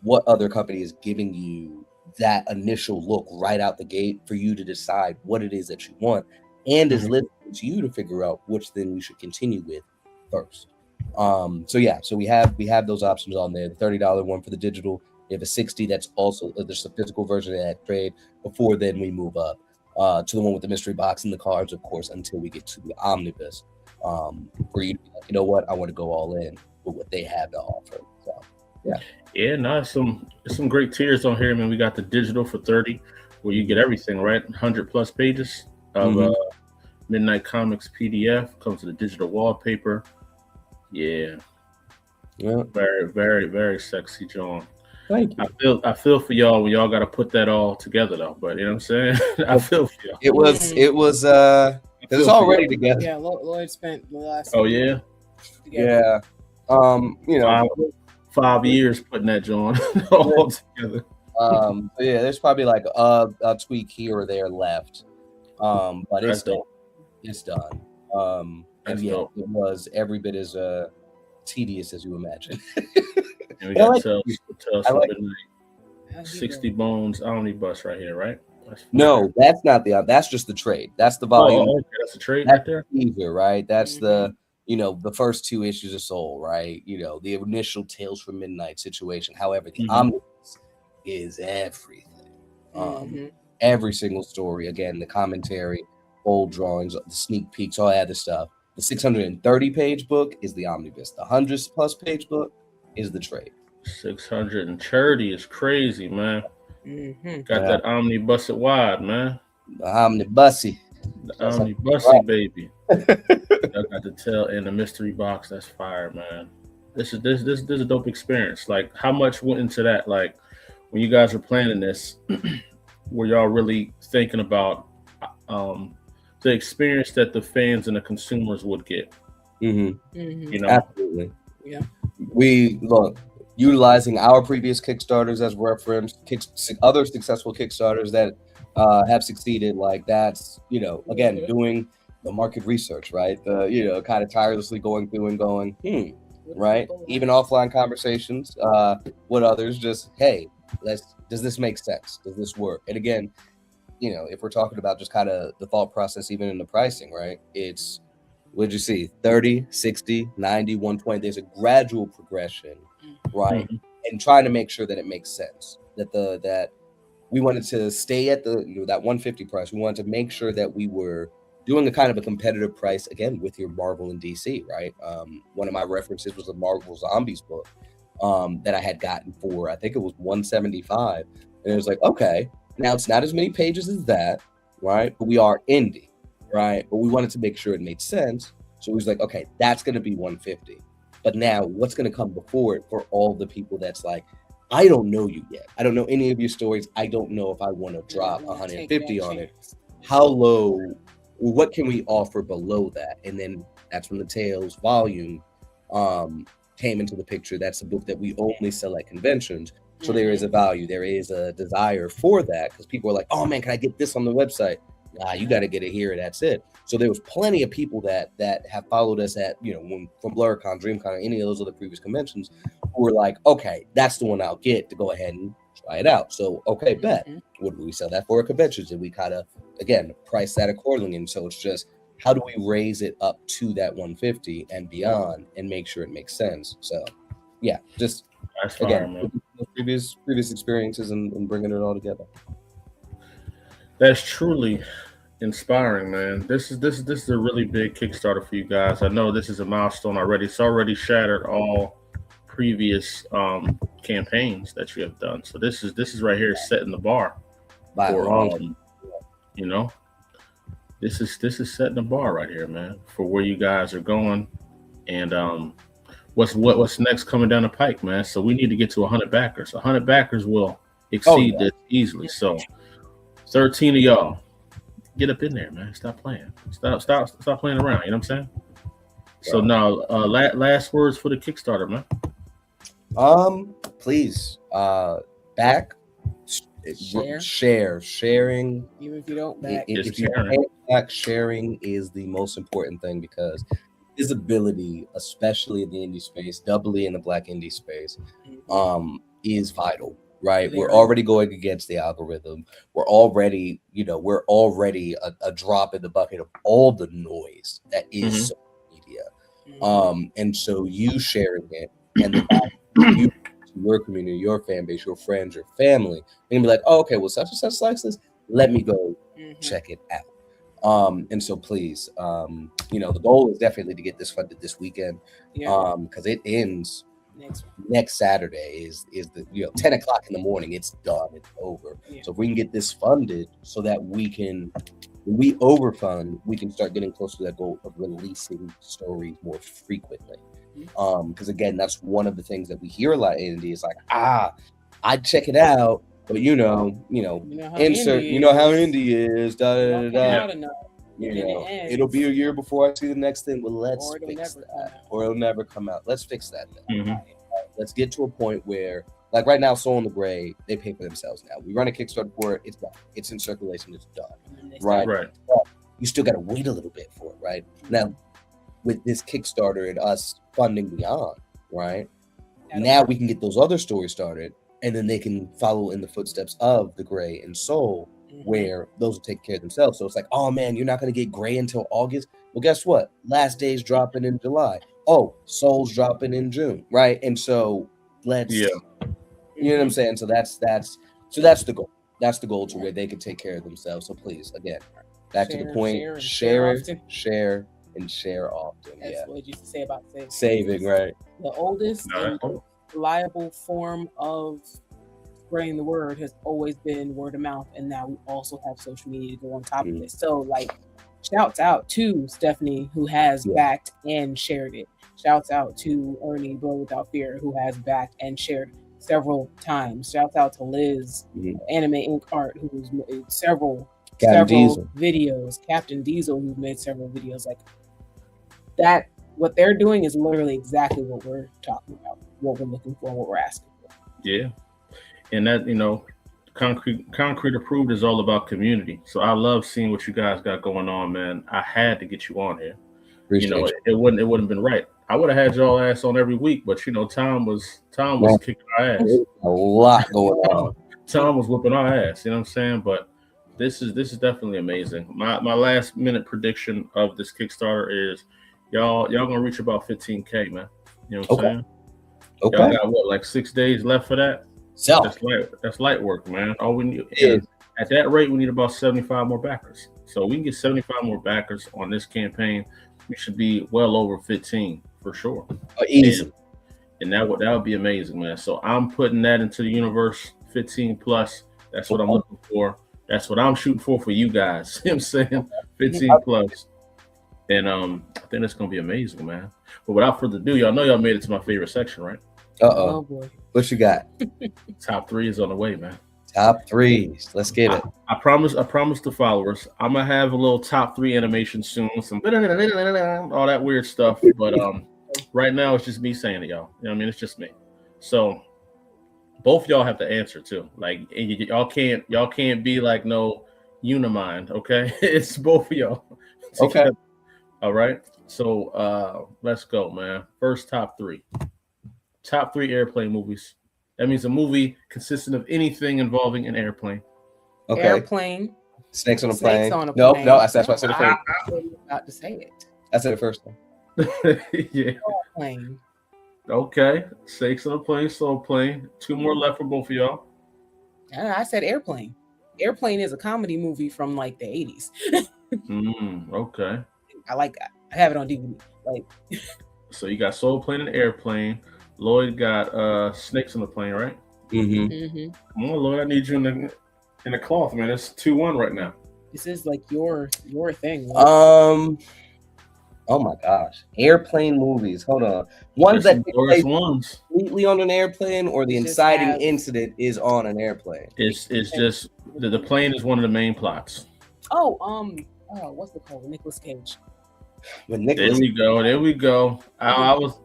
what other company is giving you that initial look right out the gate for you to decide what it is that you want, and is listening to you to figure out which thing we should continue with first. So we have those options on there. The $30 one for the digital. We have a $60 that's also there's a physical version of that trade. Before then we move up to the one with the mystery box and the cards, of course, until we get to the omnibus. For you to be like, you know what, I want to go all in with what they have to offer. So yeah, no, some great tiers on here. I mean, we got the digital for $30, where you get everything, right? 100+ pages of Midnight Comics PDF. Comes with a digital wallpaper. Yeah, very, very, very sexy, John. Thank you. I feel for y'all when y'all got to put that all together, though. But you know what I'm saying? I feel for y'all. It was already together. Yeah, Lloyd spent the last. Oh yeah. Together. Yeah. 5 years putting that John all together. There's probably like a tweak here or there left. But it's done. It's done. That's yeah, dope. it was every bit as tedious as you imagine. And we But I got like Tales I from like Midnight. How's he 60 doing? Bones Omnibus right here, right? That's fire. No, that's not that's just the trade. That's the volume. Oh, okay. That's a trade That's right there. the teaser, right? That's the the first 2 issues of Soul, right? The initial Tales from Midnight situation. However, the omnibus is everything. Every single story. Again, the commentary, old drawings, the sneak peeks, all that other stuff. The 630-page book is the omnibus. The 100+ page book is the trade. 630 is crazy, man. Got Yeah. that omnibus it wide, man. The omnibusy. The That's omnibusy, baby. I got to tell in the mystery box. That's fire, man. This is a dope experience. Like, how much went into that? Like, when you guys were planning this, were y'all really thinking about the experience that the fans and the consumers would get? You know, Absolutely. Yeah. We look utilizing our previous Kickstarters as reference, other successful Kickstarters that have succeeded. Like that's again doing the market research, right? The kind of tirelessly going through and going, right? Even offline conversations with others, just hey, does this make sense? Does this work? And again, if we're talking about just kind of the thought process, even in the pricing, right? It's what'd you see? 30, 60, 90, 120. There's a gradual progression, right? And trying to make sure that it makes sense. That we wanted to stay at that 150 price. We wanted to make sure that we were doing a kind of a competitive price again with your Marvel and DC, right? One of my references was a Marvel Zombies book that I had gotten for, I think it was $175, and it was like, okay, now it's not as many pages as that, right? But we are indie, right? But we wanted to make sure it made sense, so it was like, okay, that's going to be $150. But now, what's going to come before it for all the people that's like, I don't know you yet. I don't know any of your stories. I don't know if I want to drop 150 on it. How low? What can we offer below that? And then that's when the Tales volume came into the picture. That's a book that we only sell at conventions. So there is a value. There is a desire for that because people are like, oh man, can I get this on the website? Nah, you got to get it here. That's it. So there was plenty of people that have followed us at, from BlurCon, DreamCon, any of those other previous conventions who were like, okay, that's the one I'll get to go ahead and try it out. So, okay, bet. What do we sell that for at conventions? And we kind of, again, price that accordingly. And so it's just, how do we raise it up to that 150 and beyond and make sure it makes sense? So, yeah, just, that's fire, again, man. previous experiences and bringing it all together. That's truly inspiring, man. This is a really big Kickstarter for you guys. I know this is a milestone already. It's already shattered all previous campaigns that you have done. So this is right here setting the bar for this is setting the bar right here, man, for where you guys are going and what's next coming down the pike, man. So we need to get to 100 backers. 100 backers will exceed this easily. So 13 of y'all, get up in there, man. Stop playing. Stop playing around. You know what I'm saying? So now, last words for the Kickstarter, man. Please, back, sharing. Even if you don't back, if you can't back, sharing is the most important thing because visibility, especially in the indie space, doubly in the Black indie space, is vital. Right, we're already going against the algorithm. We're already a drop in the bucket of all the noise that is social media. And so you sharing it and the your community, your fan base, your friends, your family, and be like, oh, okay, well, such and such likes this. Let me go check it out. And so please, the goal is definitely to get this funded this weekend. Because it ends. Next Saturday is the 10 o'clock in the morning. It's done. It's over. So if we can get this funded, so that we can, when we overfund, we can start getting close to that goal of releasing stories more frequently. Because again, that's one of the things that we hear a lot in indie. It's like, I'd check it out, but insert. You know how indie is. It'll be a year before I see the next thing. Well, let's fix that. Or it'll never come out. Let's fix that then. Let's get to a point where, like right now, Soul in the Gray, they pay for themselves now. We run a Kickstarter for it. It's done. It's in circulation. It's done. Right. But you still got to wait a little bit for it, right? Now, with this Kickstarter and us funding beyond, right? Now we can get those other stories started, and then they can follow in the footsteps of the Gray and Soul, where those will take care of themselves. So it's like, oh man, you're not going to get Gray until August. Well, guess what? Last Day's dropping in July. Oh, Soul's dropping in June, right? And so let's, you know what I'm saying? So that's the goal. That's the goal to where they can take care of themselves. So please, again, back to the point: share, and share often. That's what you used to say about saving, right? The oldest and most reliable form of spreading the word has always been word of mouth, and now we also have social media to go on top of it. So, like, shouts out to Stephanie, who has backed and shared it. Shouts out to Ernie Blow Without Fear, who has backed and shared several times. Shouts out to Liz, Anime Inc. Art, who's made several videos. Captain Diesel, who's made several videos. Like that, what they're doing is literally exactly what we're talking about, what we're looking for, what we're asking for. Yeah, and that, you know, Concrete Approved is all about community. So I love seeing what you guys got going on, man. I had to get you on here. Appreciate it wouldn't have been right. I would have had y'all ass on every week, but you know, Tom was kicking our ass. A lot going on. Tom was whooping our ass. You know what I'm saying? But this is definitely amazing. My last minute prediction of this Kickstarter is y'all gonna reach about 15K, man. You know what I'm saying? Okay. Y'all got what, like 6 days left for that? So that's light work, man. All we need is, at that rate, we need about 75 more backers. So we can get 75 more backers on this campaign. We should be well over 15 for sure. Easy. And that would be amazing, man. So I'm putting that into the universe, 15 plus. That's what I'm looking for. That's what I'm shooting for you guys. You know what I'm saying? 15 plus. And I think that's gonna be amazing, man. But without further ado, y'all know y'all made it to my favorite section, right? Oh boy. What you got? Top 3 is on the way, man. Top 3s. Let's get it. I promise the followers, I'm gonna have a little top 3 animation soon, some all that weird stuff. But right now it's just me saying it, y'all. You know what I mean? It's just me. So both y'all have to answer too. Like y'all can't be like no Unimind, okay? It's both of y'all. Okay. All right. So let's go, man. First top 3. Top 3 airplane movies. That means a movie consistent of anything involving an airplane. Okay. Airplane. Snakes on a plane. No, that's why I said it first. I was about to say it. I said it first. Yeah. Airplane. Okay. Snakes on a plane, slow plane. 2 more left for both of y'all. I said Airplane. Airplane is a comedy movie from like the 80s. Okay. I like that. I have it on DVD. Like. So you got Soul Plane and Airplane. Lloyd got Snakes on the Plane, right? Mm-hmm. Come on, Lloyd. I need you in the cloth, man. It's 2-1 right now. This is like your thing. Oh my gosh. Airplane movies. Hold on. Ones that take place completely on an airplane, or the inciting incident is on an airplane. It's just the plane is one of the main plots. What's it called? Nicolas Cage. There we go. I was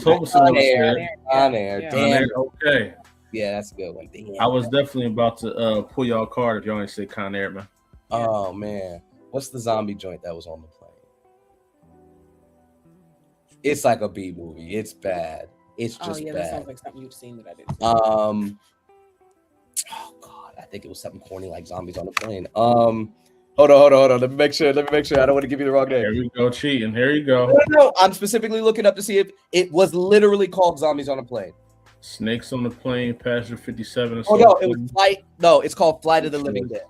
hoping someone said On Air. Damn. Okay. Yeah, that's a good one. Damn. I was definitely about to pull y'all card if y'all ain't say Con Air, man. Oh man. What's the zombie joint that was on the plane? It's like a B movie. It's bad. It's just bad. That sounds like something you've seen that I didn't. Oh God, I think it was something corny like Zombies on the Plane. Hold on. Let me make sure. I don't want to give you the wrong name. Here we go, cheating. Here you go. No. I'm specifically looking up to see if it was literally called Zombies on a Plane. Snakes on the Plane, Passenger 57. Oh no, it was Flight. No, it's called Flight of the Living Dead.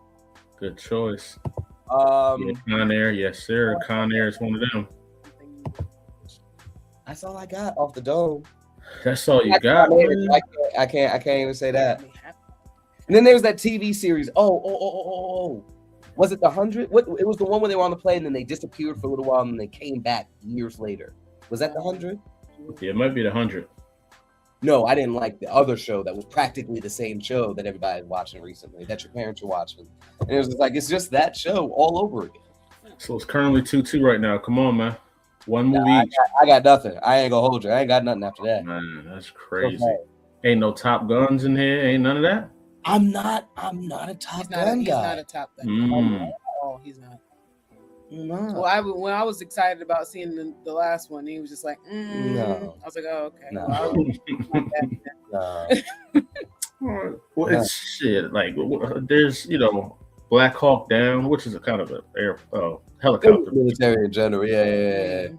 Good choice. Con Air, yes sir. Con Air is one of them. That's all I got off the dome. That's all you got. I can't even say that. And then there was that TV series. Oh. Was it The 100? What? It was the one where they were on the plane and then they disappeared for a little while and then they came back years later. Was that The 100? Yeah, it might be The 100. No, I didn't like the other show that was practically the same show that everybody's watching recently, that your parents are watching. And it was just like, it's just that show all over again. So it's currently 2-2 right now. Come on, man. One movie each. I got nothing. I ain't gonna hold you. I ain't got nothing after that. Man, that's crazy. Okay. Ain't no Top Guns in here. Ain't none of that. I'm not a Top Gun guy. He's not a Top Gun. Oh, he's not. No. Well, when I was excited about seeing the last one, he was just like, No. I was like, oh, okay. No. Well, No. Well, it's shit. Like there's Black Hawk Down, which is a kind of a helicopter. Military in general. Yeah.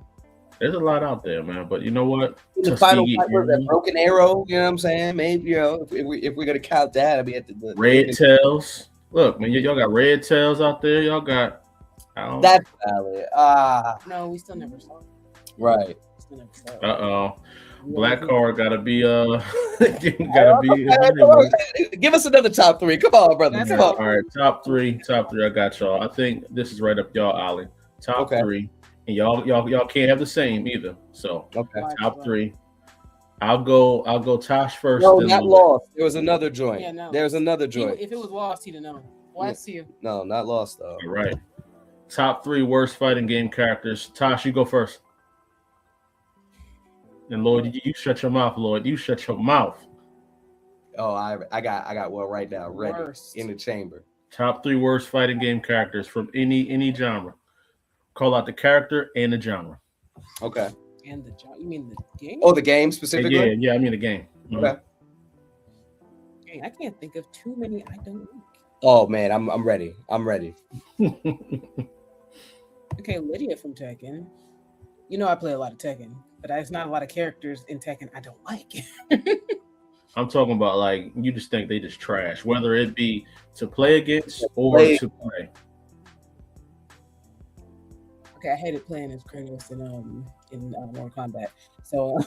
There's a lot out there, man. But you know what? The final Tuskegee fight was that Airmen, Broken Arrow. You know what I'm saying? Maybe if we're gonna count that, I mean, at the Red Tails. Look, man, y'all got Red Tails out there. Y'all got. That's valid. no, we still never saw it. Right. Still never saw it. Black Card gotta be Okay, give us another top three. Come on, brother. That's Come All on. right, top three. I got y'all. I think this is right up y'all alley. Top three, and y'all can't have the same either. So Okay. top three. I'll go Tosh first. No, then not Lloyd. Lost. There was another joint. Yeah, no. There was another joint. If it was Lost, he'd have known. Last year. No, not Lost though. All right. Top three worst fighting game characters. Tosh, you go first. And Lloyd, you shut your mouth. Lloyd, you shut your mouth. Oh, I got one right now, ready Worst. in the chamber. Top three worst fighting game characters from any genre. Call out the character and the genre. Okay. And you mean the game? Oh, the game specifically? Yeah, I mean the game. Okay. Dang, I can't think of too many I don't like. Oh man, I'm ready. I'm ready. Okay, Lydia from Tekken. You know I play a lot of Tekken, but there's not a lot of characters in Tekken I don't like. I'm talking about like you just think they just trash, whether it be to play against or to play. Okay, I hated playing as Kratos in Mortal Kombat. So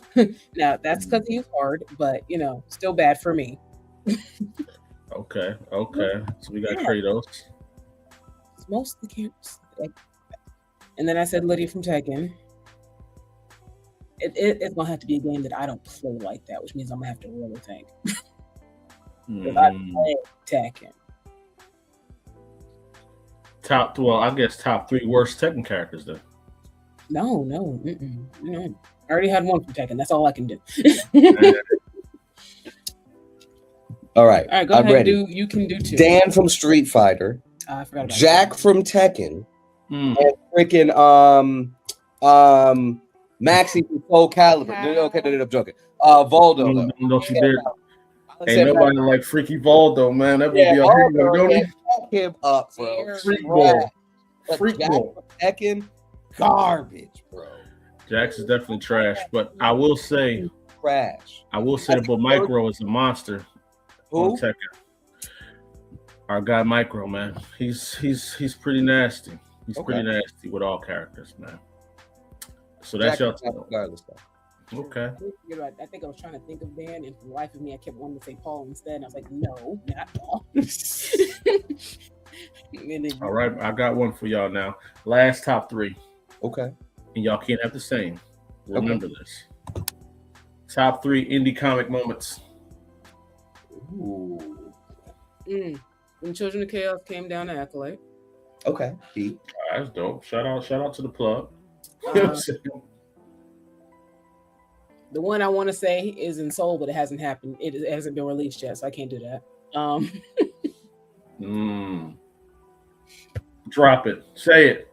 now that's because he's hard, but still bad for me. Okay. So we got Kratos. Most of the characters. And then I said Lydia from Tekken. It's gonna have to be a game that I don't play like that, which means I'm gonna have to really think. If I play Tekken. I guess top three worst Tekken characters then. No. I already had one from Tekken. That's all I can do. All right. All right, go I'm ahead. ready. You can do two. Dan from Street Fighter, I forgot about Jack that. from Tekken, Mm. and freaking Maxie from Soul Calibur. Okay, no, I'm joking. Voldo. though. Don't you dare. Ain't nobody like Freaky Voldo, man. That would be a hero, don't he? Fuck him up, bro. Freak ball. But Freak Jack ball. from Tekken, garbage, bro. Jax is definitely trash, but I will say Trash. that boy Micro is a monster. Who? On Tekken. Our guy Micro, man. He's pretty nasty. He's pretty nasty with all characters, man. So that's Jack your regardless, though. okay. I think I was trying to think of Dan, and for the life of me, I kept wanting to say Paul instead. And I was like, no, not Paul. All right, I got one for y'all now. Last top three. Okay. And y'all can't have the same. Remember this. Top three indie comic moments. Ooh. When Children of Chaos came down to Accolade. Okay. Pete. That's dope. Shout out to the plug. The one I want to say is in Soul, but it hasn't happened. It hasn't been released yet, so I can't do that. Drop it. Say it.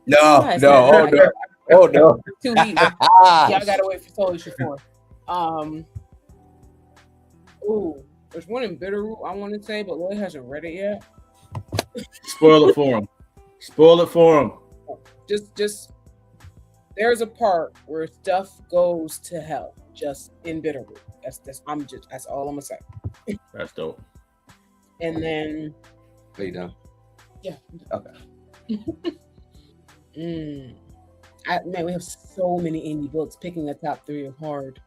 No. Oh, no. Oh no. Too easy. Y'all gotta wait for Soul Issue 4. There's one in Bitterroot I want to say, but Lloyd hasn't read it yet. Spoil it for him. Just there's a part where stuff goes to hell just in Bitterroot. That's all I'm gonna say. That's dope. And then Are you done? yeah. Okay. Man, we have so many indie books. Picking the top three is hard.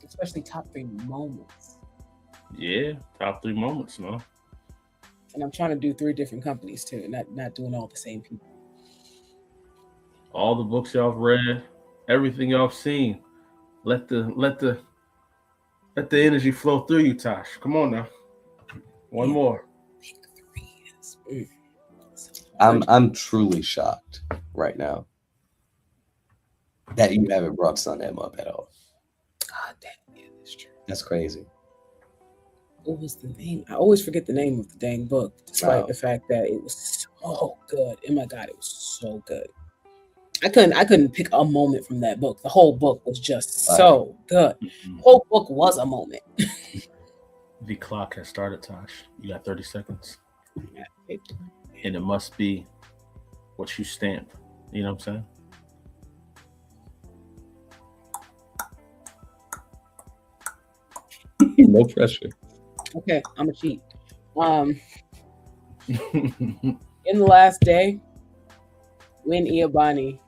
Especially top three moments. Yeah, top three moments, man. And I'm trying to do 3 different companies too, not doing all the same people. All the books y'all have read, everything y'all have seen. Let the energy flow through you, Tosh. Come on now. One more. I'm truly shocked right now that you haven't brought Sun M up at all. God damn, yeah, that's true. That's crazy. What was the name? I always forget the name of the dang book, despite the fact that it was so good. Oh my god, it was so good. I couldn't pick a moment from that book. The whole book was just so good. The whole book was a moment. The clock has started, Tosh. You got 30 seconds. And it must be what you stamp. You know what I'm saying? No pressure. Okay, I'm a cheat. In the last day, when Iabani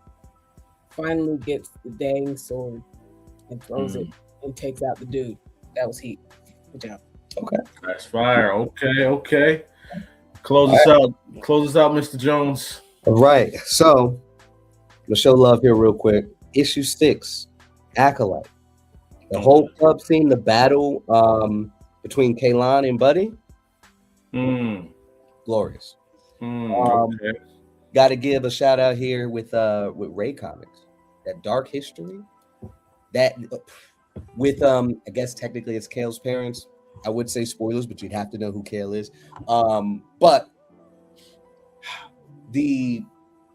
finally gets the dang sword and throws it and takes out the dude, that was heat. Good job. Okay. That's fire. Okay. Close us out, Mr. Jones. All right. So, let's show love here real quick. Issue 6, Acolyte. The whole club scene, the battle between Kalan and Buddy. Glorious. Okay. Got to give a shout out here with Ray Comics. That dark history. That with I guess technically it's Kale's parents. I would say spoilers, but you'd have to know who Kale is. But the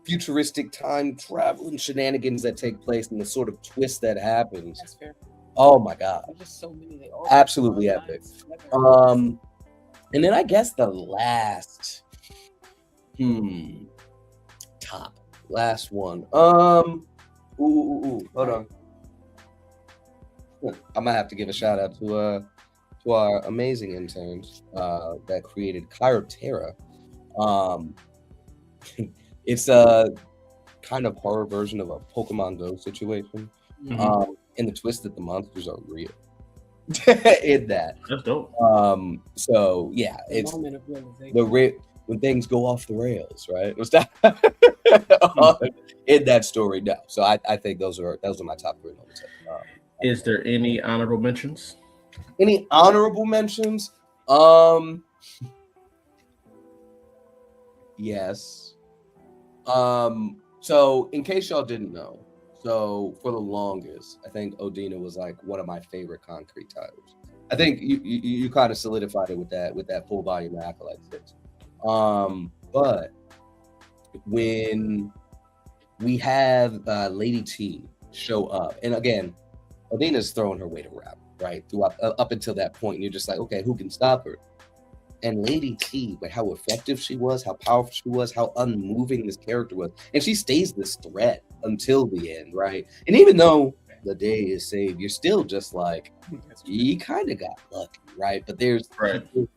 futuristic time traveling shenanigans that take place and the sort of twist that happens. That's fair. Oh my god. There's just so many. They all absolutely epic. And then I guess the last last one. Hold on. I'm gonna have to give a shout out to our amazing interns that created Kyotera. It's a kind of horror version of a Pokemon Go situation. And the twist that the monsters are real. In that. That's dope. So yeah, it's when things go off the rails, right? In that story, no. So I think those are my top 3 moments. Is there any honorable mentions? Any honorable mentions? Yes. So in case y'all didn't know, so for the longest, I think Odina was like one of my favorite Concrete titles. I think you kind of solidified it with that full volume Acolyte 6. But when we have Lady T show up, and again, Odina's throwing her weight around, right? Up until that point, and you're just like, okay, who can stop her? And Lady T, but how effective she was, how powerful she was, how unmoving this character was. And she stays this threat until the end, right? And even though the day is saved, you're still just like, you kind of got lucky, right? But there's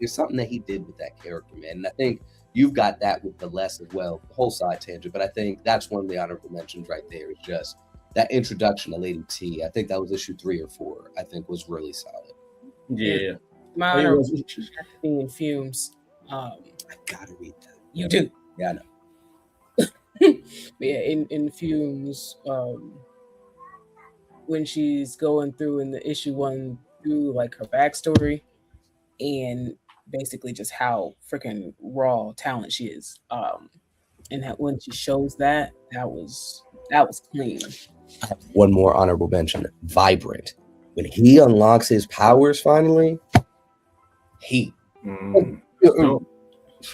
something that he did with that character, man. And I think you've got that with the less as well, the whole side tangent. But I think that's one of the honorable mentions right there, is just that introduction to Lady T. I think that was issue 3 or 4, I think was really solid. Yeah. My honorable mention in Fumes. I gotta read that. You do. Yeah, I know. Yeah, in Fumes, when she's going through in the issue 1 through like her backstory and basically just how freaking raw talent she is. And that when she shows that was clean. I have one more honorable mention. Vibrant. When he unlocks his powers finally,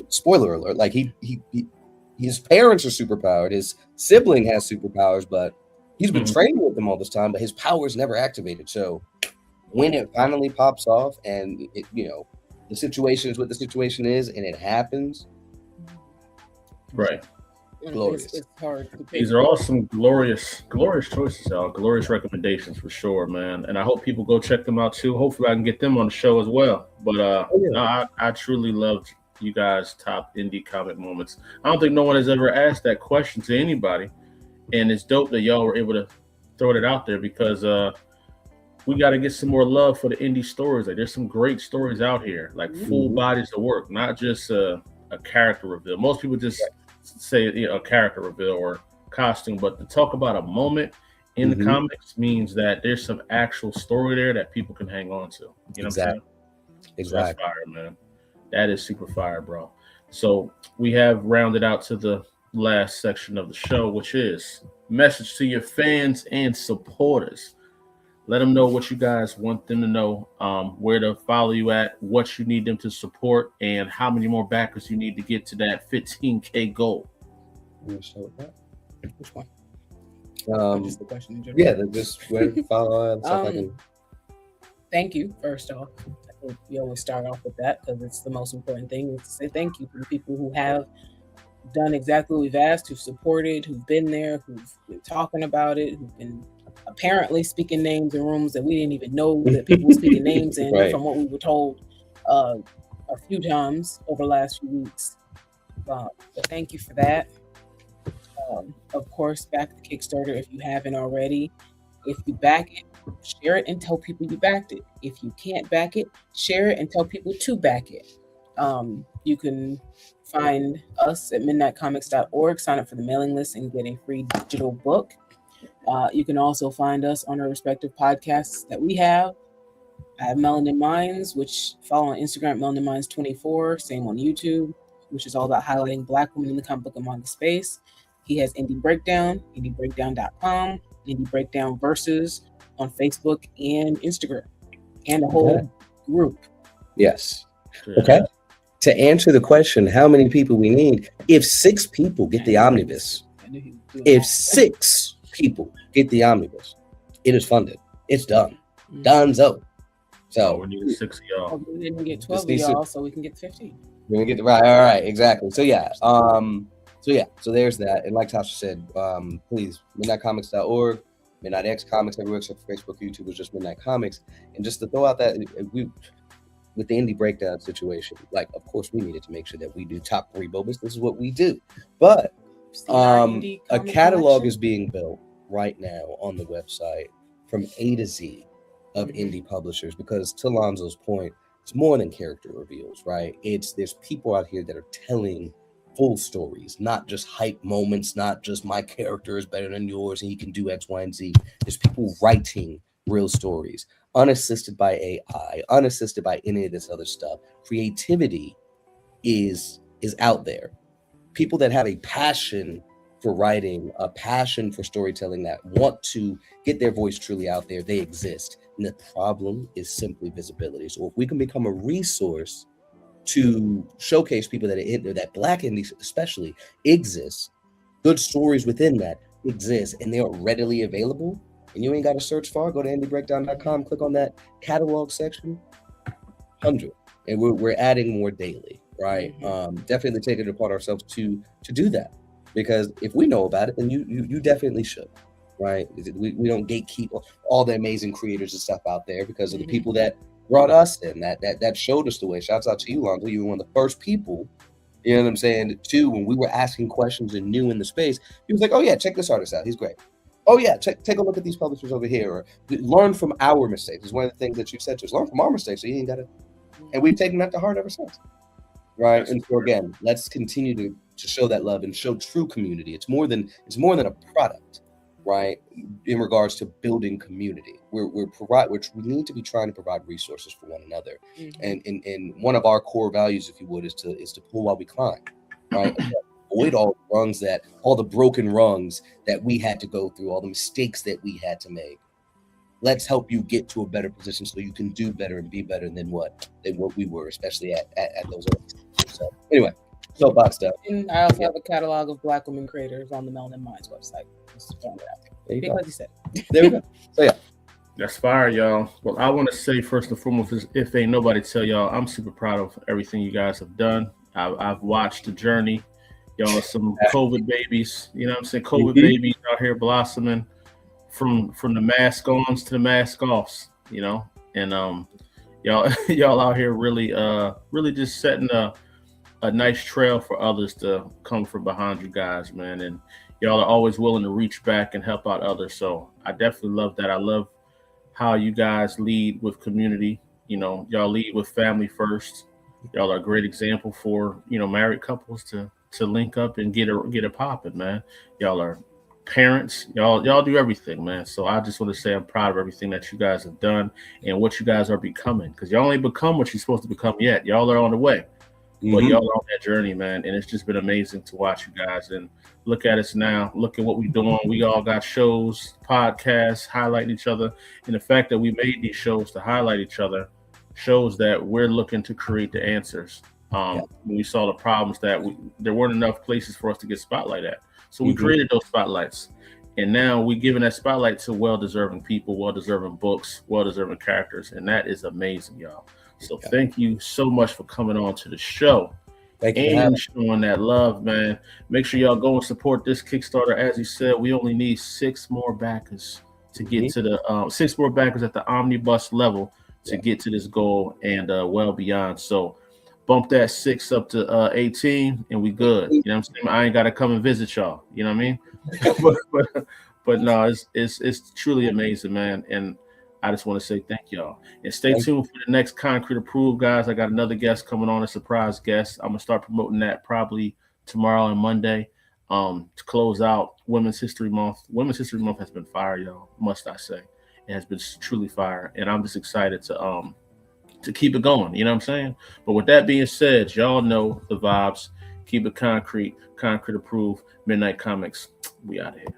spoiler alert, like he his parents are superpowered, his sibling has superpowers, but he's been training with them all this time, but his powers never activated. So when it finally pops off and it, the situation is what the situation is and it happens, right? Glorious. It's hard. These are all some glorious choices, y'all. Glorious recommendations for sure, man. And I hope people go check them out too. Hopefully I can get them on the show as well. But I truly loved you guys' top indie comic moments. I don't think no one has ever asked that question to anybody. And it's dope that y'all were able to throw it out there, because we got to get some more love for the indie stories. Like, there's some great stories out here, like full bodies of work, not just a character reveal. Most people just say a character reveal or costume, but to talk about a moment in the comics means that there's some actual story there that people can hang on to. You know what I'm saying? Exactly. So that's fire, man. That is super fire, bro. So we have rounded out to the last section of the show, which is message to your fans and supporters. Let them know what you guys want them to know, where to follow you at, what you need them to support, and how many more backers you need to get to that 15K goal. Which one? Just the question in general. Yeah, just where to follow and stuff like that. Thank you, first off. I think we always start off with that because it's the most important thing is to say thank you to the people who have done exactly what we've asked, who've supported, who've been there, who've been talking about it, who've been apparently speaking names in rooms that we didn't even know that people were speaking names in Right. from what we were told a few times over the last few weeks. But thank you for that. Of course, back the Kickstarter if you haven't already. If you back it, share it and tell people you backed it. If you can't back it, share it and tell people to back it. You can find us at midnightcomics.org, sign up for the mailing list and get a free digital book. You can also find us on our respective podcasts that we have. I have Melanin Minds, which follow on Instagram, Melanin Minds 24, same on YouTube, which is all about highlighting Black women in the comic book and manga space. He has Indie Breakdown, indiebreakdown.com, Indie Breakdown Versus on Facebook and Instagram, and a whole group. Yes. Okay. To answer the question, how many people we need? If 6 people get the omnibus, it is funded. It's done. Donezo. So we need 6 of y'all. We didn't get 12 of y'all, so we can get 15. We're gonna get the right. All right, exactly. So yeah. So there's that. And like Tasha said, please, midnightcomics.org, Midnight X Comics everywhere except for Facebook, YouTube was just Midnight Comics. And just to throw out that with the indie breakdown situation, like of course we needed to make sure that we do top 3 bobas. This is what we do. But a catalog is being built right now on the website from A to Z of indie publishers, because to Lonzo's point, it's more than character reveals, right? There's people out here that are telling full stories, not just hype moments, not just my character is better than yours and he can do X, Y, and Z. There's people writing real stories, unassisted by AI, unassisted by any of this other stuff. Creativity is out there. People that have a passion for writing, a passion for storytelling, that want to get their voice truly out there, they exist. And the problem is simply visibility. So if we can become a resource to showcase people that are in there, that Black indies especially exists, good stories within that exist, and they are readily available, and you ain't got to search far, go to indiebreakdown.com, click on that catalog section, 100. And we're adding more daily, right? Definitely take it upon ourselves to do that, because if we know about it, then you definitely should, right? We don't gatekeep all the amazing creators and stuff out there because of the people that brought us in, that showed us the way. Shouts out to you, Lonzo. You were one of the first people, you know what I'm saying, too, when we were asking questions and new in the space. He was like, oh yeah, check this artist out, he's great. Oh yeah, take a look at these publishers over here, or learn from our mistakes. It's one of the things that you said to us, learn from our mistakes, so you ain't got to, and we've taken that to heart ever since, right? And so again, let's continue to show that love and show true community. It's more than a product, right? In regards to building community, we need to be trying to provide resources for one another, and one of our core values, if you would, is to pull while we climb, right? Avoid all the broken rungs that we had to go through, all the mistakes that we had to make. Let's help you get to a better position so you can do better and be better than what we were, especially at those early stages. So anyway, soapbox stuff. And I also have a catalog of Black women creators on the Melanin Minds website. Just throwing it out there. Because you said. There we go. So yeah. That's fire, y'all. Well, I want to say first and foremost, if ain't nobody tell y'all, I'm super proud of everything you guys have done. I've watched the journey. Y'all are some COVID babies. You know what I'm saying? COVID babies out here blossoming from the mask ons to the mask offs, you know? And y'all out here really just setting a nice trail for others to come from behind you guys, man. And y'all are always willing to reach back and help out others. So I definitely love that. I love how you guys lead with community. You know, y'all lead with family first. Y'all are a great example for, you know, married couples to link up and get it popping, man. Y'all are parents. Y'all do everything, man. So I just want to say I'm proud of everything that you guys have done and what you guys are becoming, because y'all ain't become what you're supposed to become yet. Y'all are on the way. But y'all are on that journey, man, and it's just been amazing to watch you guys. And look at us now. Look at what we're doing. We all got shows, podcasts, highlighting each other. And the fact that we made these shows to highlight each other shows that we're looking to create the answers. When we saw the problems that there weren't enough places for us to get spotlight at. So we created those spotlights. And now we're giving that spotlight to well-deserving people, well-deserving books, well-deserving characters. And that is amazing, y'all. So thank you so much for coming on to the show. Thank you and showing that love, man. Make sure y'all go and support this Kickstarter. As he said, we only need 6 more backers to get to the 6 more backers at the omnibus level to get to this goal and well beyond. So bump that 6 up to 18 and we good. You know what I'm saying? I ain't got to come and visit y'all. You know what I mean? but no, it's truly amazing, man. And I just want to say thank y'all. And stay tuned for the next Concrete Approved, guys. I got another guest coming on, a surprise guest. I'm going to start promoting that probably tomorrow and Monday to close out Women's History Month. Women's History Month has been fire, y'all, must I say. It has been truly fire. And I'm just excited to keep it going. You know what I'm saying? But with that being said, y'all know the vibes. Keep it concrete. Concrete Approved. Midnight Comics. We out of here.